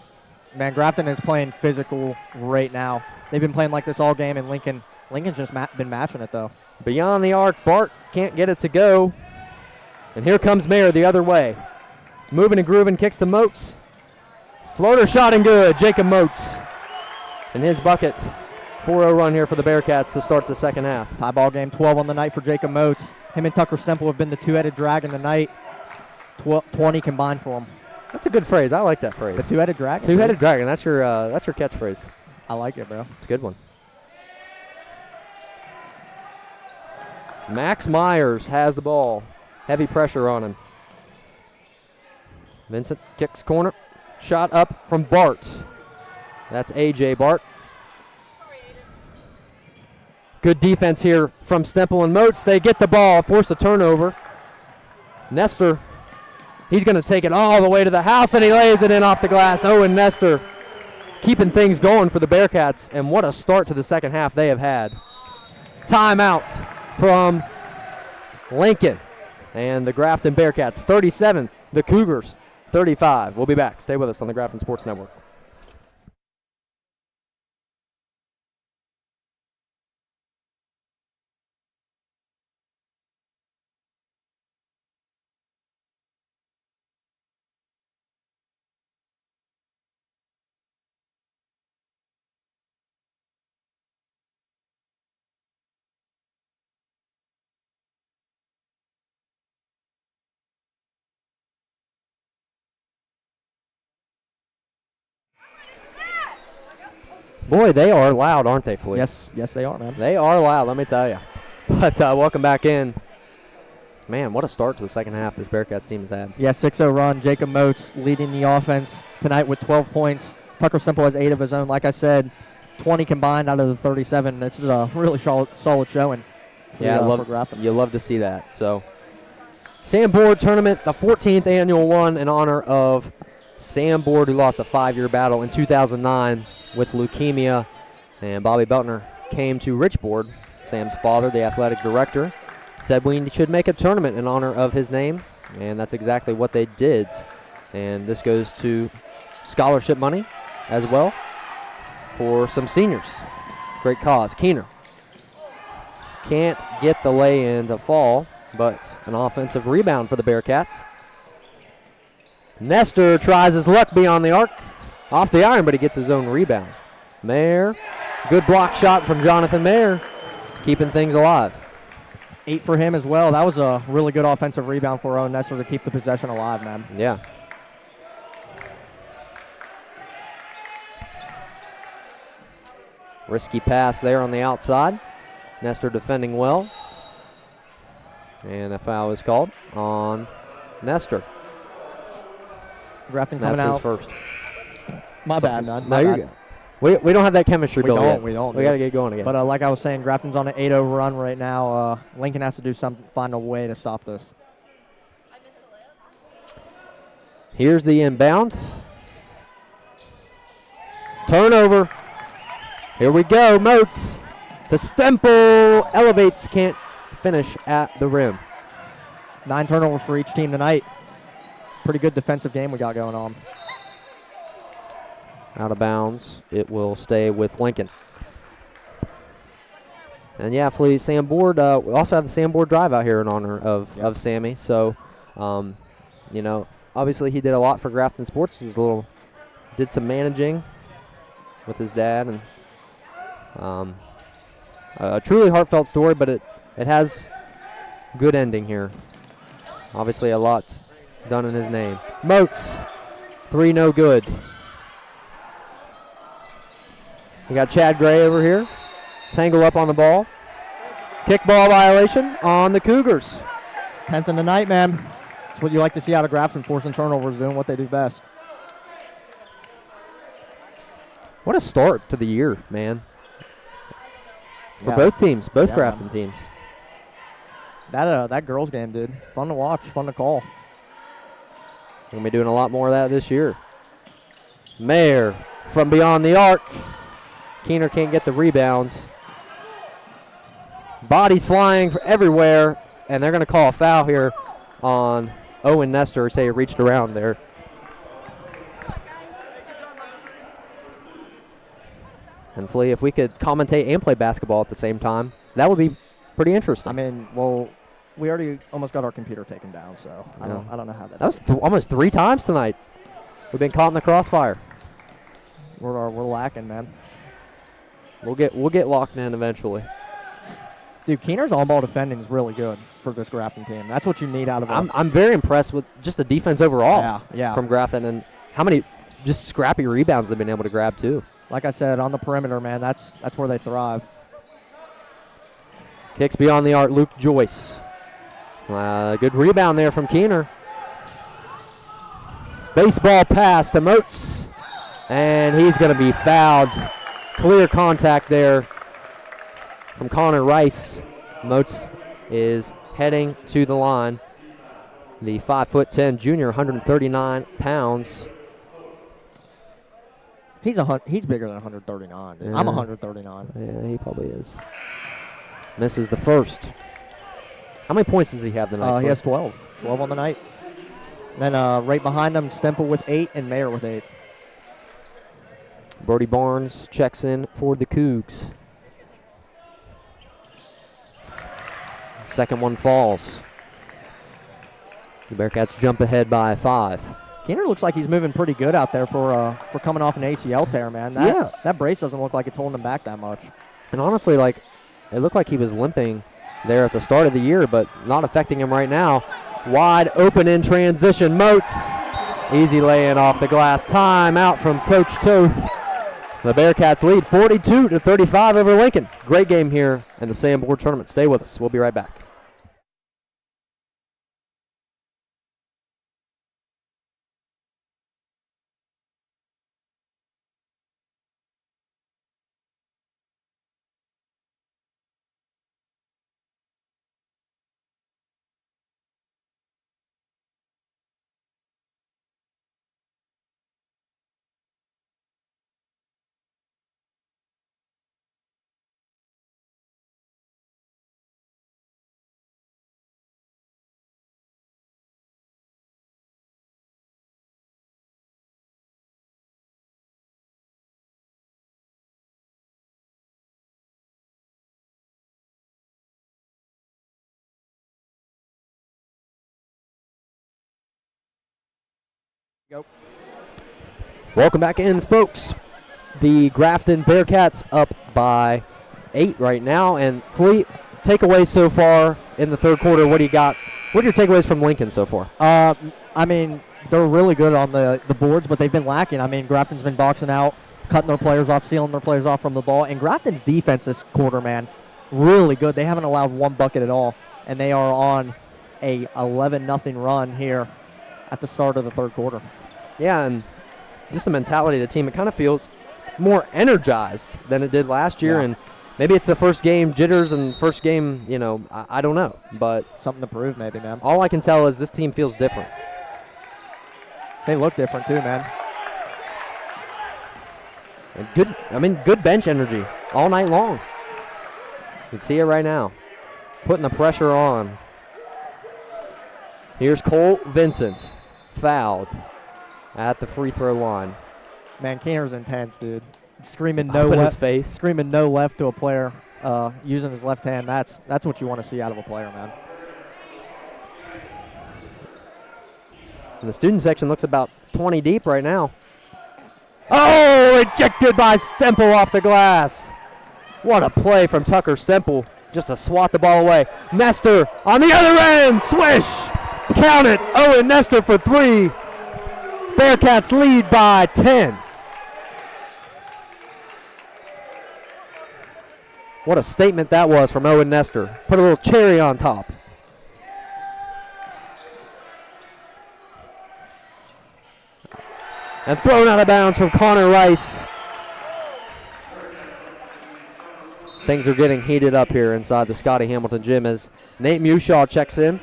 Man, Grafton is playing physical right now. They've been playing like this all game, and Lincoln's just been matching it, though. Beyond the arc, Bart can't get it to go. And here comes Mayer the other way. Moving and grooving, kicks to Moats. Floater shot and good, Jacob Moats. And his bucket. 4-0 run here for the Bearcats to start the second half. Tie ball game, 12 on the night for Jacob Moats. Him and Tucker Semple have been the two-headed dragon tonight. 20 combined for him. That's a good phrase. I like that phrase. The two-headed dragon. Two-headed dragon. That's your catchphrase. I like it, bro. It's a good one. Max Myers has the ball. Heavy pressure on him. Vincent kicks corner. Shot up from Bart. That's A.J. Bart. Good defense here from Stemple and Moats. They get the ball, force a turnover. Nestor, he's going to take it all the way to the house, and he lays it in off the glass. Owen Nestor keeping things going for the Bearcats, and what a start to the second half they have had. Timeout from Lincoln and the Grafton Bearcats. 37, the Cougars 35. We'll be back. Stay with us on the Grafton Sports Network. Boy, they are loud, aren't they, Floyd? Yes, they are, man. They are loud, let me tell you. But welcome back in. Man, what a start to the second half this Bearcats team has had. Yeah, 6-0 run. Jacob Moats leading the offense tonight with 12 points. Tucker Semple has 8 of his own. Like I said, 20 combined out of the 37. This is a really solid showing. Yeah, for Grafton. You love to see that. So, Sam Board tournament, the 14th annual one in honor of Sam Board, who lost a 5-year battle in 2009 with leukemia. And Bobby Beltner came to Rich Board, Sam's father, the athletic director, said we should make a tournament in honor of his name, and that's exactly what they did. And this goes to scholarship money as well for some seniors. Great cause. Keener can't get the lay-in to fall, but an offensive rebound for the Bearcats. Nestor tries his luck beyond the arc. Off the iron, but he gets his own rebound. Mayer, good block shot from Jonathan Mayer, keeping things alive. 8 for him as well. That was a really good offensive rebound for Owen Nestor to keep the possession alive, man. Yeah. Risky pass there on the outside. Nestor defending well. And a foul is called on Nestor. Grafton coming That's out. his first. My bad, man. No, you're good. We don't have that chemistry built yet. We don't. We got to get going again. But like I was saying, Grafton's on an 8-0 run right now. Lincoln has to do something, find a way to stop this. Here's the inbound. Turnover. Here we go. Moats to Stemple. Elevates, can't finish at the rim. 9 turnovers for each team tonight. Pretty good defensive game we got going on. Out of bounds. It will stay with Lincoln. And yeah, Flea, Sam Board, we also have the Sam Board Drive out here in honor of Sammy. So, you know, obviously he did a lot for Grafton Sports. Did some managing with his dad, and a truly heartfelt story, but it has good ending here. Obviously a lot done in his name. Moats, 3 no good. We got Chad Gray over here. Tangle up on the ball. Kickball violation on the Cougars. 10th in the night, man. That's what you like to see out of Grafton, forcing turnovers, doing what they do best. What a start to the year, man. For Yeah. both teams, both Yeah, Grafton man. teams. That girls game, dude. Fun to watch, fun to call. We're going to be doing a lot more of that this year. Mayer from beyond the arc. Keener can't get the rebounds. Bodies flying everywhere, and they're going to call a foul here on Owen Nestor. Say he reached around there. And Flea, if we could commentate and play basketball at the same time, that would be pretty interesting. I mean, well, we already almost got our computer taken down, so I don't know how that. That was almost 3 times tonight. We've been caught in the crossfire. We're lacking, man. We'll get locked in eventually. Dude, Keener's on-ball defending is really good for this Grafton team. That's what you need out of them. I'm very impressed with just the defense overall Yeah. from Grafton, and how many just scrappy rebounds they've been able to grab too. Like I said, on the perimeter, man, that's where they thrive. Kicks beyond the arc, Luke Joyce. Good rebound there from Keener. Baseball pass to Moats, and he's going to be fouled. Clear contact there from Connor Rice. Moats is heading to the line. The 5'10" junior, 139 pounds. He's bigger than 139. Dude. Yeah. I'm 139. Yeah, he probably is. Misses the first. How many points does he have tonight? He has 12. 12 on the night. Then right behind him, Stemple with 8 and Mayer with 8. Brody Barnes checks in for the Cougs. Second one falls. The Bearcats jump ahead by 5. Keener looks like he's moving pretty good out there for coming off an ACL tear, man. That brace doesn't look like it's holding him back that much. And honestly, like, it looked like he was limping there at the start of the year, but not affecting him right now. Wide open in transition. Moats. Easy lay-in off the glass. Time out from Coach Toth. The Bearcats lead 42-35 over Lincoln. Great game here in the Sam Board Tournament. Stay with us. We'll be right back. Go. Welcome back in, folks. The Grafton Bearcats up by 8 right now. And Fleet, takeaways so far in the third quarter. What do you got? What are your takeaways from Lincoln so far? I mean, they're really good on the boards, but they've been lacking. I mean, Grafton's been boxing out, cutting their players off, sealing their players off from the ball. And Grafton's defense this quarter, man, really good. They haven't allowed one bucket at all, and they are on a 11-0 run here at the start of the third quarter. Yeah, and just the mentality of the team, it kind of feels more energized than it did last year. Yeah. And maybe it's the first game jitters and first game, you know, I don't know. But Something to prove maybe, man. all I can tell is this team feels different. They look different too, man. And good bench energy all night long. You can see it right now. Putting the pressure on. Here's Cole Vincent, fouled at the free throw line. Man, Keener's intense, dude. Screaming Up no in his left, face. screaming no left to a player using his left hand. That's what you want to see out of a player, man. And the student section looks about 20 deep right now. Oh, ejected by Stemple off the glass. What a play from Tucker Stemple, just to swat the ball away. Nestor on the other end, swish. Count it, Owen Nestor for 3. Bearcats lead by 10. What a statement that was from Owen Nestor. Put a little cherry on top. And thrown out of bounds from Connor Rice. Things are getting heated up here inside the Scotty Hamilton gym as Nate Mushaw checks in,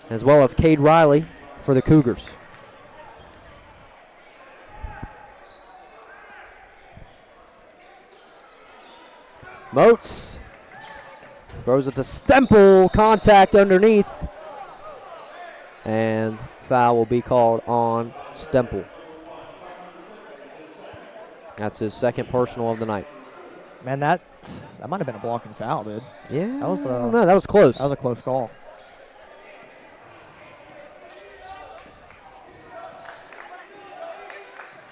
as well as Cade Riley for the Cougars. Moats throws it to Stemple, contact underneath, and foul will be called on Stemple. That's his second personal of the night. Man, that might have been a blocking foul, dude. Yeah, That was no, that was close. That was a close call.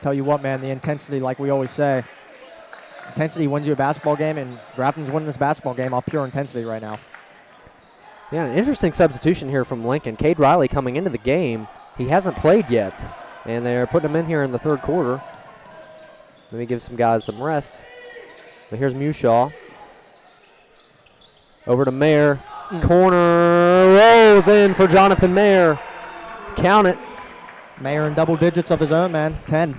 Tell you what, man, the intensity, like we always say, intensity wins you a basketball game, and Grafton's winning this basketball game off pure intensity right now. Yeah, an interesting substitution here from Lincoln. Cade Riley coming into the game. He hasn't played yet, and they're putting him in here in the third quarter. Let me give some guys some rest. But here's Mushaw. Over to Mayer. Corner rolls in for Jonathan Mayer. Count it. Mayer in double digits of his own, man. 10.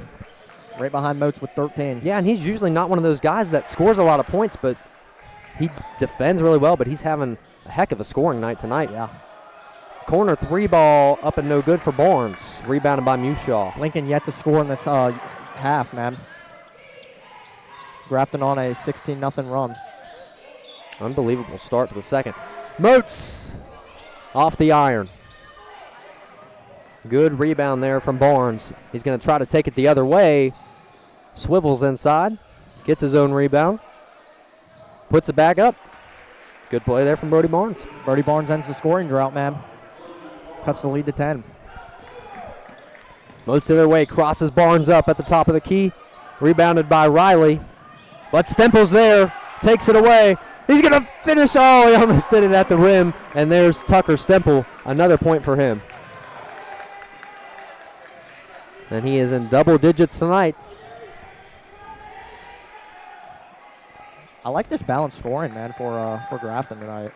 Right behind Moats with 13. Yeah, and he's usually not one of those guys that scores a lot of points, but he defends really well, but he's having a heck of a scoring night tonight. Yeah. Corner 3 ball up and no good for Barnes. Rebounded by Mushaw. Lincoln yet to score in this half, man. Grafton on a 16-0 run. Unbelievable start to the second. Moats off the iron. Good rebound there from Barnes. He's going to try to take it the other way. Swivels inside. Gets his own rebound. Puts it back up. Good play there from Brody Barnes. Brody Barnes ends the scoring drought, man. Cuts the lead to 10. Moats the other way. Crosses Barnes up at the top of the key. Rebounded by Riley. But Stemple's there. Takes it away. He's going to finish. Oh, he almost did it at the rim. And there's Tucker Stemple. Another point for him. And he is in double digits tonight. I like this balanced scoring, man, for Grafton tonight.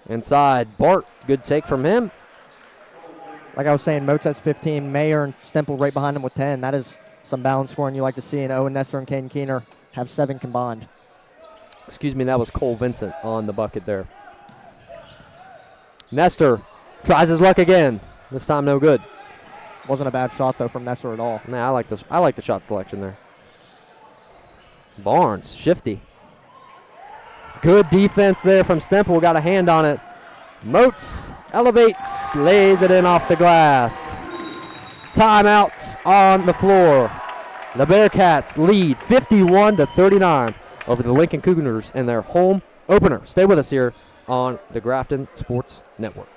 Inside, Bart. Good take from him. Like I was saying, Moats has 15. Mayer and Stemple right behind him with 10. That is some balanced scoring you like to see. And Owen Nestor and Caden Keener have 7 combined. Excuse me, that was Cole Vincent on the bucket there. Nestor tries his luck again. This time no good. Wasn't a bad shot, though, from Nestor at all. Nah, I like this. I like the shot selection there. Barnes, shifty. Good defense there from Stemple. Got a hand on it. Moats elevates, lays it in off the glass. Timeouts on the floor. The Bearcats lead 51-39 over the Lincoln Cougars in their home opener. Stay with us here on the Grafton Sports Network.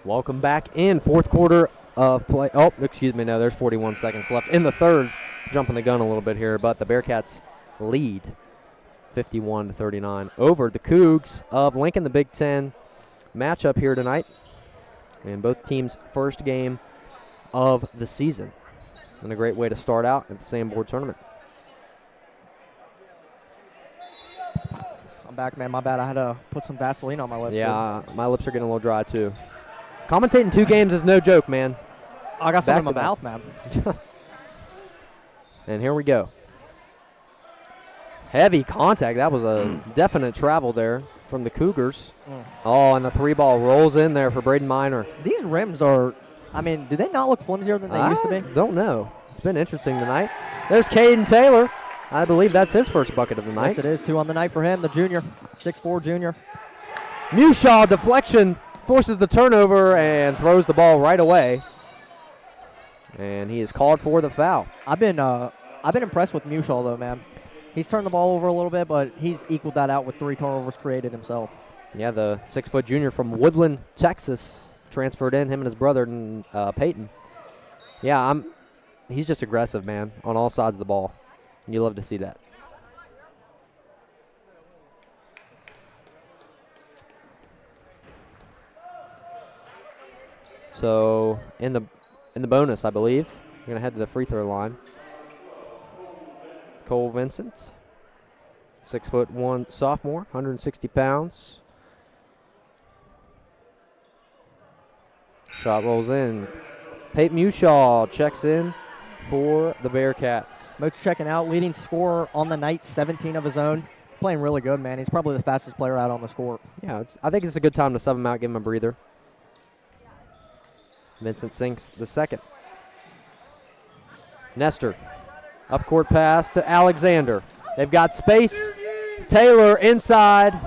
Welcome back in. Fourth quarter of play. Oh, excuse me. No, there's 41 seconds left in the third. jumping the gun a little bit here, but the Bearcats lead 51-39 over the Cougs of Lincoln, the Big Ten matchup here tonight. And both teams' first game of the season. And a great way to start out at the Sam Board tournament. I'm back, man. My bad. I had to put some Vaseline on my lips. Yeah, my lips are getting a little dry, too. Commentating 2 games is no joke, man. I got some in my Back mouth, man. And here we go. Heavy contact. That was a definite travel there from the Cougars. Oh, and the 3-ball rolls in there for Braden Miner. These rims are, I mean, do they not look flimsier than they used to be? Don't know. It's been interesting tonight. There's Caden Taylor. I believe that's his first bucket of the night. Yes, it is. 2 on the night for him, the junior, 6'4" junior. Mushaw deflection, forces the turnover and throws the ball right away. And he is called for the foul. I've been impressed with Mushaw, though, man. He's turned the ball over a little bit, but he's equaled that out with 3 turnovers created himself. Yeah, the 6-foot junior from Woodland, Texas, transferred in, him and his brother, Peyton. Yeah, he's just aggressive, man, on all sides of the ball. And you love to see that. So in the bonus, I believe, we're going to head to the free throw line. Cole Vincent, 6'1" sophomore, 160 pounds. Shot rolls in. Peyton Mushaw checks in for the Bearcats. Moats checking out, leading scorer on the night, 17 of his own. Playing really good, man. He's probably the fastest player out on the court. Yeah, I think it's a good time to sub him out, give him a breather. Vincent sinks the second. Nestor, up court pass to Alexander. They've got space. Taylor inside,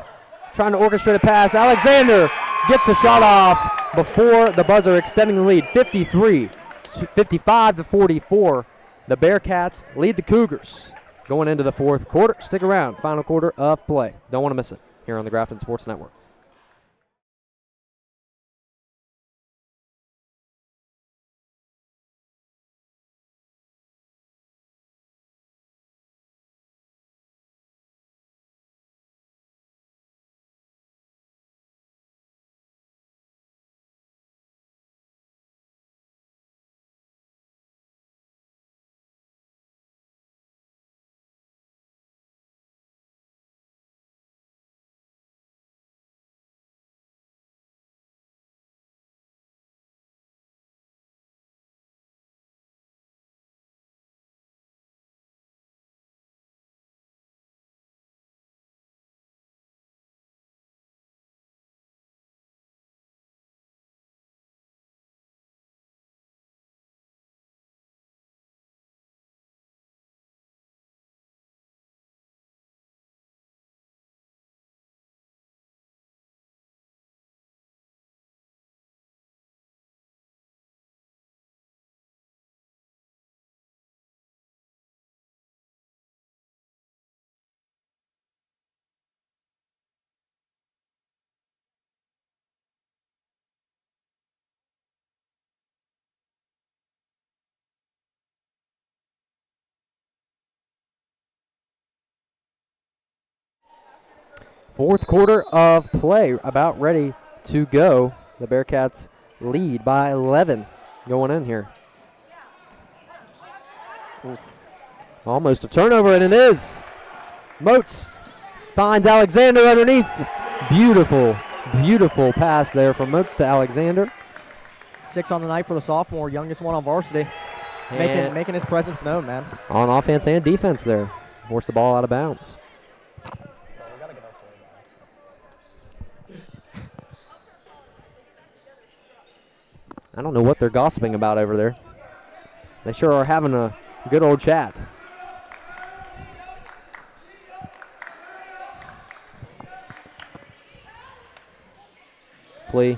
trying to orchestrate a pass. Alexander gets the shot off before the buzzer, extending the lead, 55-44. The Bearcats lead the Cougars going into the fourth quarter. Stick around, final quarter of play. Don't want to miss it here on the Grafton Sports Network. Fourth quarter of play about ready to go. The Bearcats lead by 11 going in here. Ooh. Almost a turnover, and it is. Moats finds Alexander underneath. Beautiful, beautiful pass there from Moats to Alexander. 6 on the night for the sophomore, youngest one on varsity. Making his presence known, man. On offense and defense there. Forced the ball out of bounds. I don't know what they're gossiping about over there. They sure are having a good old chat. Flea.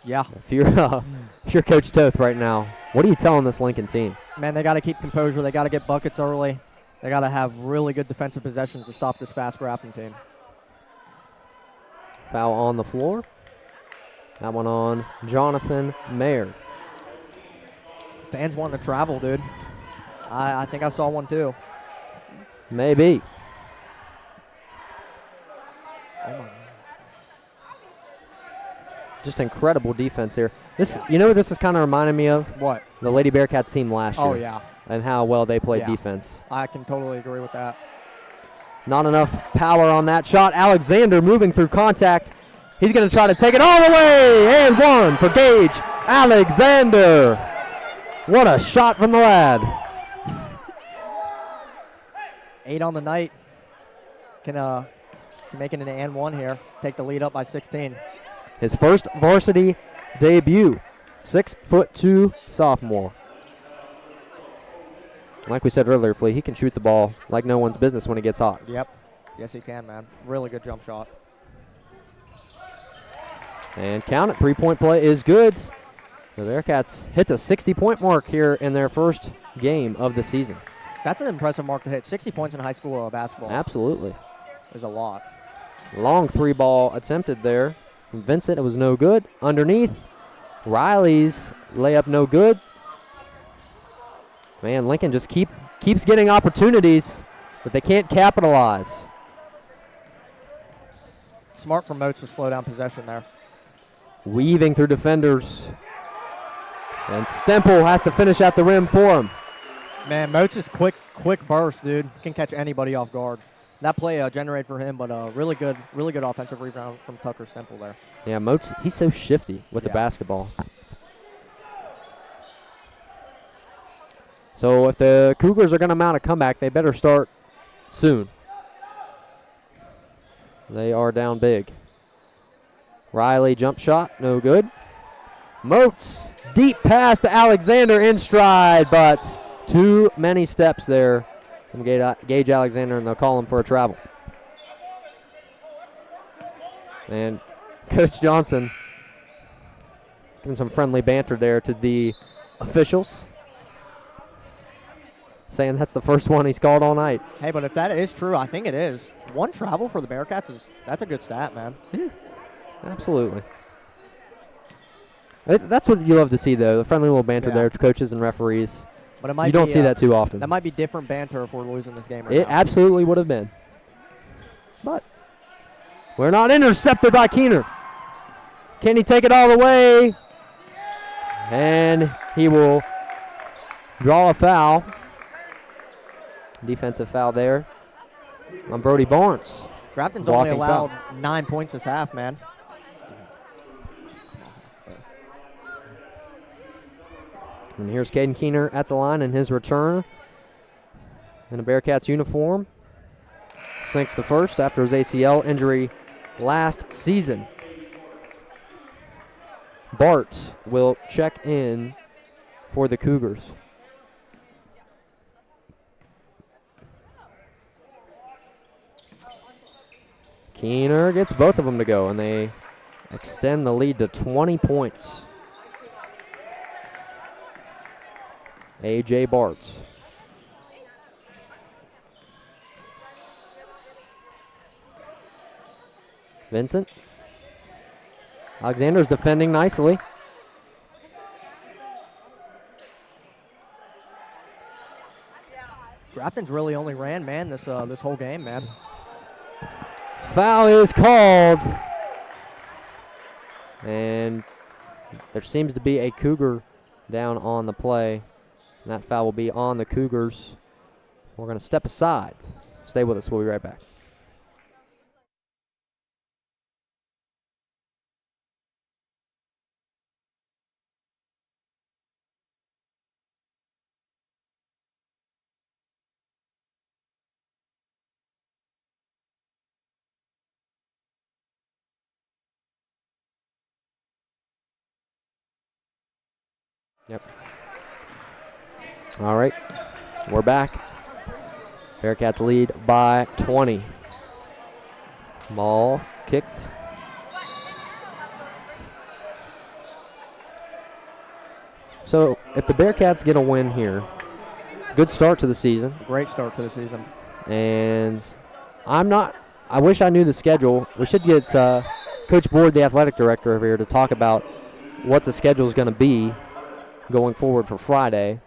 Yeah. If you're Coach Toth right now, what are you telling this Lincoln team? Man, they got to keep composure. They got to get buckets early. They got to have really good defensive possessions to stop this fast Grafton team. Foul on the floor. That one on Jonathan Mayer. Fans wanting to travel, dude. I think I saw one too. Maybe. Oh my God. Just incredible defense here. You know what this is kind of reminding me of? What? The Lady Bearcats team last year. Oh, yeah. And how well they played Yeah. defense. I can totally agree with that. Not enough power on that shot. Alexander moving through contact. He's going to try to take it all the way. And one for Gage Alexander. What a shot from the lad. 8 on the night. Can make it an and one here. Take the lead up by 16. His first varsity debut. 6'2" sophomore. Like we said earlier, Flea, he can shoot the ball like no one's business when it gets hot. Yep. Yes, he can, man. Really good jump shot. And count it. 3-point play is good. The Bearcats hit the 60-point mark here in their first game of the season. That's an impressive mark to hit. 60 points in high school basketball. Absolutely. Is a lot. Long 3-ball attempted there. Vincent, it was no good. Underneath, Riley's layup no good. Man, Lincoln just keeps getting opportunities, but they can't capitalize. Smart for Moats to slow down possession there. Weaving through defenders. And Stemple has to finish at the rim for him. Man, Moats is quick burst, dude. Can catch anybody off guard. That play generated for him, but really good offensive rebound from Tucker Stemple there. Yeah, Moats, he's so shifty with the basketball. So if the Cougars are going to mount a comeback, they better start soon. They are down big. Riley jump shot, no good. Moats, deep pass to Alexander in stride, but too many steps there from Gage Alexander, and they'll call him for a travel. And Coach Johnson giving some friendly banter there to the officials, saying that's the first one he's called all night. Hey, but if that is true, I think it is. One travel for the Bearcats that's a good stat, man. Yeah, absolutely. That's what you love to see, though, the friendly little banter there to coaches and referees. But it might you don't see that too often. That might be different banter if we're losing this game. It absolutely would have been. But we're not intercepted by Keener. Can he take it all the way? And he will draw a foul. Defensive foul there on Brody Barnes. Grafton's only Blocking allowed foul. 9 points this half, man. And here's Caden Keener at the line in his return in a Bearcats uniform. Sinks the first after his ACL injury last season. Bart will check in for the Cougars. Keener gets both of them to go, and they extend the lead to 20 points. A.J. Bart. Vincent. Alexander's defending nicely. Grafton's really only ran man this whole game, man. Foul is called. And there seems to be a Cougar down on the play. And that foul will be on the Cougars. We're going to step aside. Stay with us. We'll be right back. Yep. All right, we're back. Bearcats lead by 20. Ball kicked. So if the Bearcats get a win here, good start to the season. Great start to the season. And I wish I knew the schedule. We should get Coach Board, the athletic director, over here to talk about what the schedule is going to be going forward for Friday.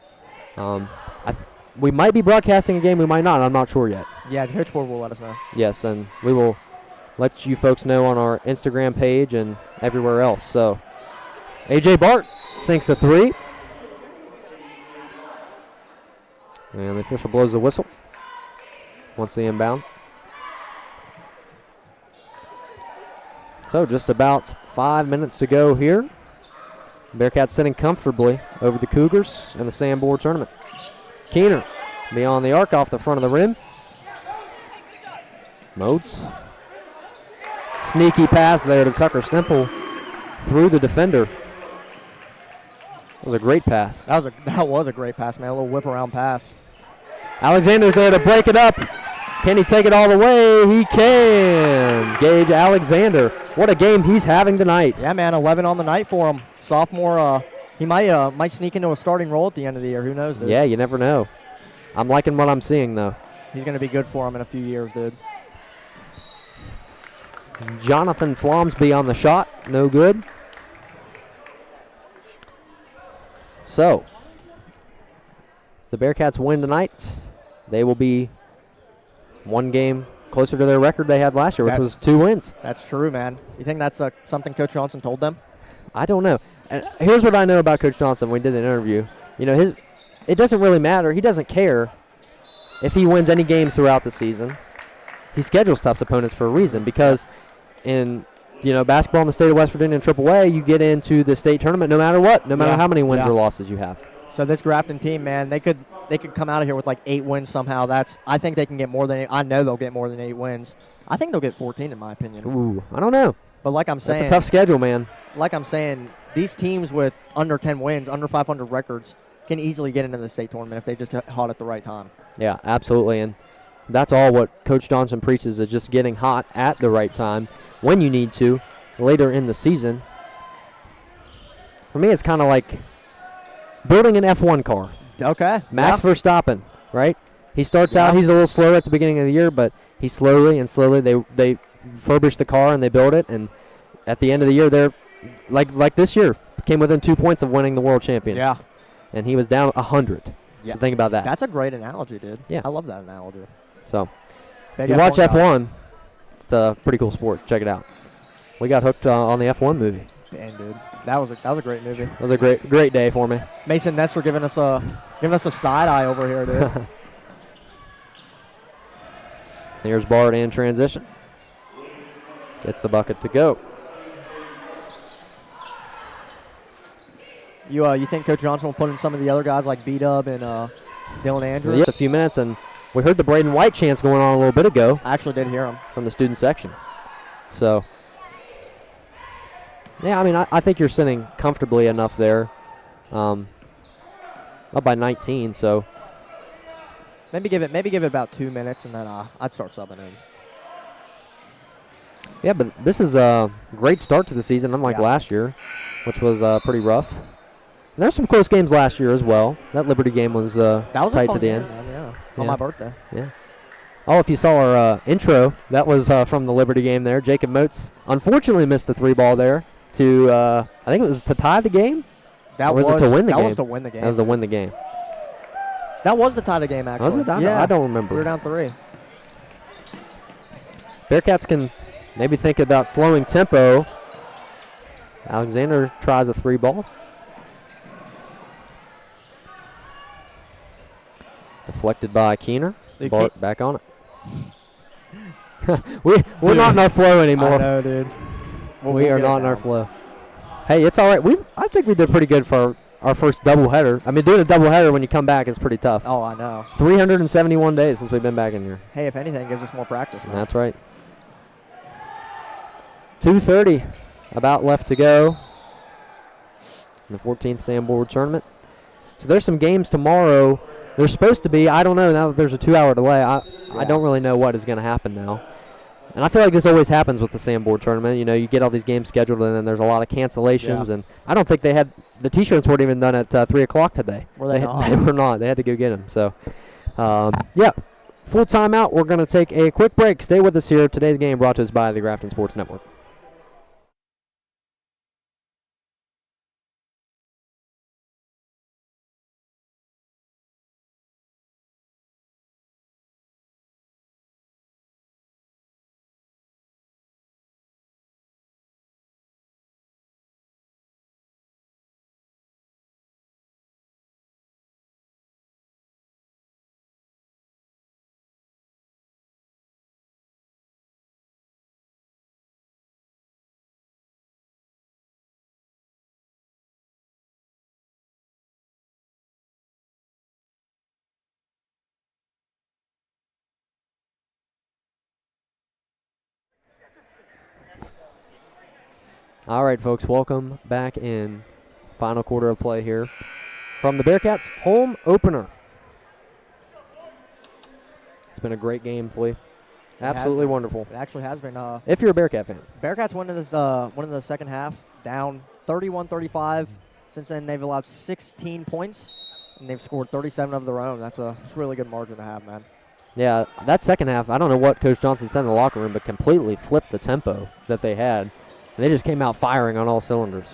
we might be broadcasting a game, we might not. I'm not sure yet. Yeah, the coach board will let us know. Yes, and we will let you folks know on our Instagram page and everywhere else. So, A.J. Bart sinks a 3. And the official blows the whistle. Once the inbound. So just about 5 minutes to go here. Bearcats sitting comfortably over the Cougars in the Sanborn tournament. Keener beyond the arc off the front of the rim. Moats. Sneaky pass there to Tucker Stemple through the defender. That was a great pass. That was a great pass, man. A little whip around pass. Alexander's there to break it up. Can he take it all the way? He can. Gage Alexander. What a game he's having tonight. Yeah, man. 11 on the night for him. Sophomore. He might sneak into a starting role at the end of the year. Who knows, dude? Yeah, you never know. I'm liking what I'm seeing, though. He's going to be good for him in a few years, dude. Jonathan Flomsby on the shot. No good. So, the Bearcats win tonight. They will be one game closer to their record they had last year, which was 2 wins. That's true, man. You think that's something Coach Johnson told them? I don't know. And here's what I know about Coach Johnson. We did an interview. You know, it doesn't really matter. He doesn't care if he wins any games throughout the season. He schedules tough opponents for a reason, because in basketball in the state of West Virginia in AAA, you get into the state tournament no matter what, no matter how many wins or losses you have. So this Grafton team, man, they could come out of here with like 8 wins somehow. I think they can get more than 8. I know they'll get more than 8 wins. I think they'll get 14 in my opinion. Ooh, I don't know. But like I'm saying, that's a tough schedule, man. Like I'm saying, these teams with under 10 wins, under 500 records, can easily get into the state tournament if they just get hot at the right time. Yeah, absolutely. And that's all what Coach Johnson preaches, is just getting hot at the right time when you need to later in the season. For me, it's kind of like building an F1 car. Okay. Max Verstappen, right? He starts out, he's a little slow at the beginning of the year, but he slowly, they refurbish the car and they build it. And at the end of the year, they're like this year, came within 2 points of winning the world champion. Yeah. And he was down 100. Yeah. So think about that. That's a great analogy, dude. Yeah. I love that analogy. So, if you watch F1, it's a pretty cool sport. Check it out. We got hooked on the F1 movie. Damn, dude. That was a great movie. That was a great day for me. Mason Nestor giving us a side eye over here, dude. Here's Bard in transition. Gets the bucket to go. You think Coach Johnson will put in some of the other guys like B-Dub and Dylan Andrews? Just a few minutes, and we heard the Braden White chants going on a little bit ago. I actually did hear him. From the student section. So, yeah, I mean, I think you're sitting comfortably enough there. Up by 19, so. Maybe give it about 2 minutes, and then I'd start subbing in. Yeah, but this is a great start to the season, unlike last year, which was pretty rough. And there's some close games last year as well. That Liberty game was tight to the end. Man, on my birthday. Yeah. Oh, if you saw our intro, that was from the Liberty game there. Jacob Moats unfortunately missed the 3 ball there to, I think it was to tie the game? That was it to win the game? That was to win the game. That was to win the game. That was the tie the game, actually. Was it? I don't remember. We were down 3. Bearcats can maybe think about slowing tempo. Alexander tries a 3 ball. Deflected by Keener. Bart back on it. we're not in our flow anymore. I know, dude. We are not in our flow. Hey, it's all right. I think we did pretty good for our first doubleheader. I mean, doing a doubleheader when you come back is pretty tough. Oh, I know. 371 days since we've been back in here. Hey, if anything, it gives us more practice, man. That's right. 2:30 about left to go in the 14th Sanborn tournament. So there's some games tomorrow. There's supposed to be, I don't know, now that there's a 2-hour delay, I don't really know what is going to happen now. And I feel like this always happens with the Sanborn tournament. You know, you get all these games scheduled and then there's a lot of cancellations. Yeah. And I don't think they had, the T-shirts weren't even done at 3 o'clock today. Were they not? They were not. They had to go get them. So, yeah, full timeout. We're going to take a quick break. Stay with us here. Today's game brought to us by the Grafton Sports Network. All right, folks, welcome back in. Final quarter of play here from the Bearcats home opener. It's been a great game, Flea. Absolutely wonderful. It actually has been. If you're a Bearcat fan. Bearcats went in the second half down 31-35. Since then, they've allowed 16 points, and they've scored 37 of their own. That's a really good margin to have, man. Yeah, that second half, I don't know what Coach Johnson said in the locker room, but completely flipped the tempo that they had. And they just came out firing on all cylinders.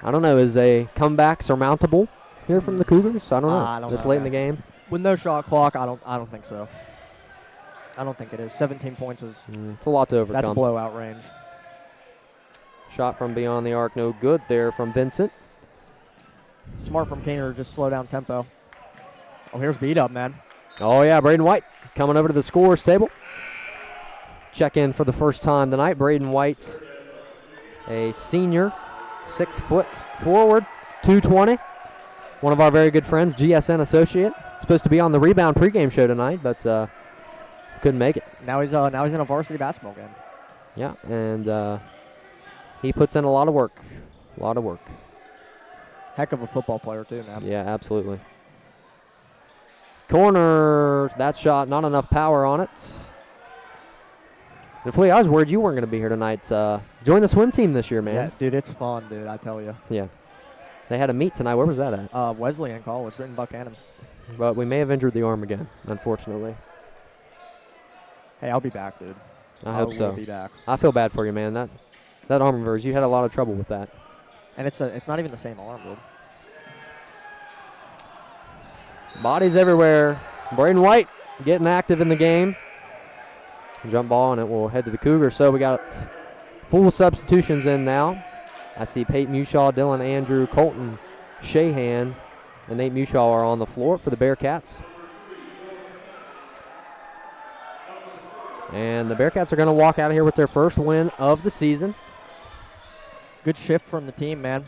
I don't know, is a comeback surmountable here from the Cougars? I don't know. I don't This know, late in man. the game? With no shot clock, I don't think so. I don't think it is. 17 points is It's a lot to overcome. that's blowout range. Shot from beyond the arc, no good there from Vincent. Smart from Kaner to just slow down tempo. Oh, here's beat up, man. Oh, yeah, Braden White coming over to the scorer's table. Check in for the first time tonight. Braden White, a senior, 6 foot forward, 220. One of our very good friends, GSN associate. Supposed to be on the Rebound pregame show tonight, but couldn't make it. Now he's in a varsity basketball game. Yeah, and he puts in a lot of work. A lot of work. Heck of a football player too, man. Yeah, absolutely. Corner, that shot, not enough power on it. And Flea, I was worried you weren't going to be here tonight. Join the swim team this year, man. Yeah, dude, it's fun, dude. I tell you. Yeah. They had a meet tonight. Where was that at? Wesleyan College, right in Buchanan. But we may have injured the arm again, unfortunately. Hey, I'll be back, dude. I hope so. Will be back. I feel bad for you, man. That arm of yours, you had a lot of trouble with that. And it's not even the same arm, dude. Bodies everywhere. Braden White getting active in the game. Jump ball, and it will head to the Cougars. So we got full substitutions in now. I see Peyton Mushaw, Dylan Andrew, Colton Shahan, and Nate Mushaw are on the floor for the Bearcats. And the Bearcats are going to walk out of here with their first win of the season. Good shift from the team, man.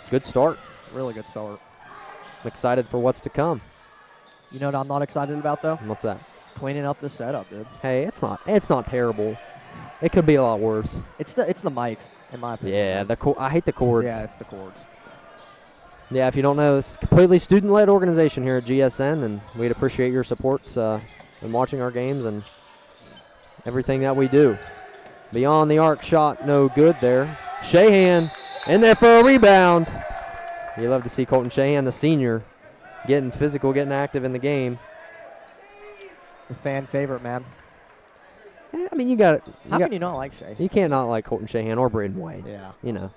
Good start. Really good start. I'm excited for what's to come. You know what I'm not excited about, though? What's that? Cleaning up the setup, dude. Hey, it's not terrible. It could be a lot worse. It's the mics, in my opinion. Yeah, I hate the cords. Yeah, it's the cords. Yeah, if you don't know, it's a completely student-led organization here at GSN, and we'd appreciate your support in watching our games and everything that we do. Beyond the arc shot, no good there. Shahan in there for a rebound. You love to see Colton Shahan, the senior, getting physical, getting active in the game. The fan favorite, man. Yeah, I mean, you got it. How can you not like Shay? You can't not like Colton Shahan or Braden White. Yeah. You know.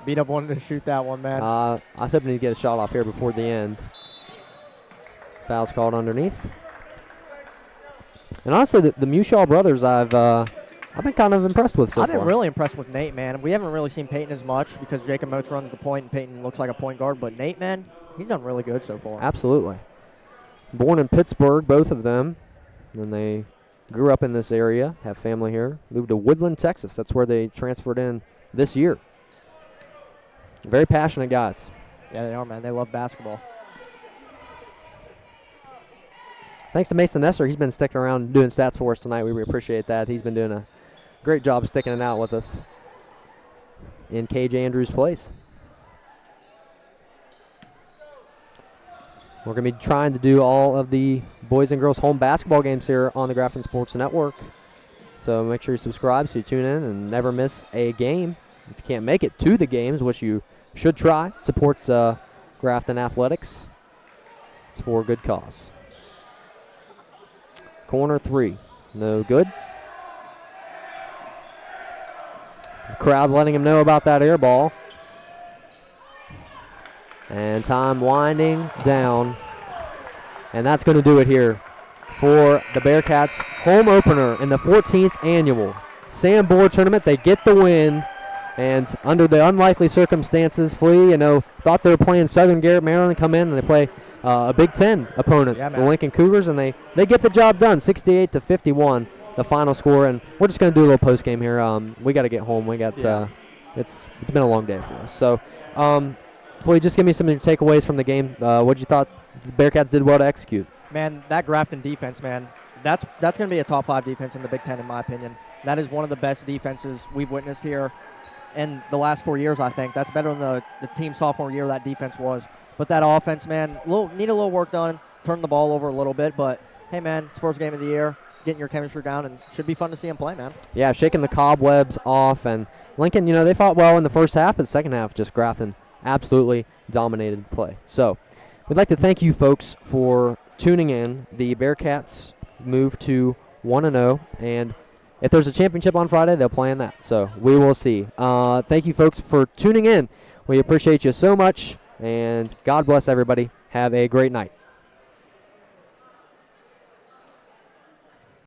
Beat up wanted to shoot that one, man. I was hoping he'd get a shot off here before the end. Foul's called underneath. And honestly, the Mushaw brothers, I've been kind of impressed with so I've far. been really impressed with Nate, man. We haven't really seen Peyton as much because Jacob Moats runs the point and Peyton looks like a point guard. But Nate, man, he's done really good so far. Absolutely. Born in Pittsburgh, both of them. And they grew up in this area, have family here. Moved to Woodland, Texas. That's where they transferred in this year. Very passionate guys. Yeah, they are, man. They love basketball. Thanks to Mason Nesser. He's been sticking around doing stats for us tonight. We really appreciate that. He's been doing a great job sticking it out with us in KJ Andrews' place. We're going to be trying to do all of the boys and girls home basketball games here on the Grafton Sports Network. So make sure you subscribe so you tune in and never miss a game. If you can't make it to the games, which you should try, supports Grafton Athletics. It's for a good cause. Corner three, no good. The crowd letting him know about that air ball. And time winding down. And that's going to do it here for the Bearcats home opener in the 14th annual Sam Board Tournament. They get the win. And under the unlikely circumstances, Flea, thought they were playing Southern Garrett, Maryland, come in and they play a Big Ten opponent, the Lincoln Cougars, and they get the job done, 68-51, the final score. And we're just going to do a little post game here. We got to get home. We got it's been a long day for us. So, Flea, just give me some of your takeaways from the game. What did you the Bearcats did well to execute. Man, that Grafton defense, man, that's going to be a top 5 defense in the Big Ten, in my opinion. That is one of the best defenses we've witnessed here in the last 4 years, I think. That's better than the team sophomore year that defense was. But that offense, man, need a little work done, turn the ball over a little bit. But, hey, man, it's first game of the year, getting your chemistry down, and should be fun to see them play, man. Yeah, shaking the cobwebs off. And Lincoln, they fought well in the first half, but the second half, just Grafton absolutely dominated play. So we'd like to thank you folks for tuning in. The Bearcats move to 1-0, and if there's a championship on Friday, they'll play in that. So we will see. Thank you folks for tuning in. We appreciate you so much, and God bless everybody. Have a great night.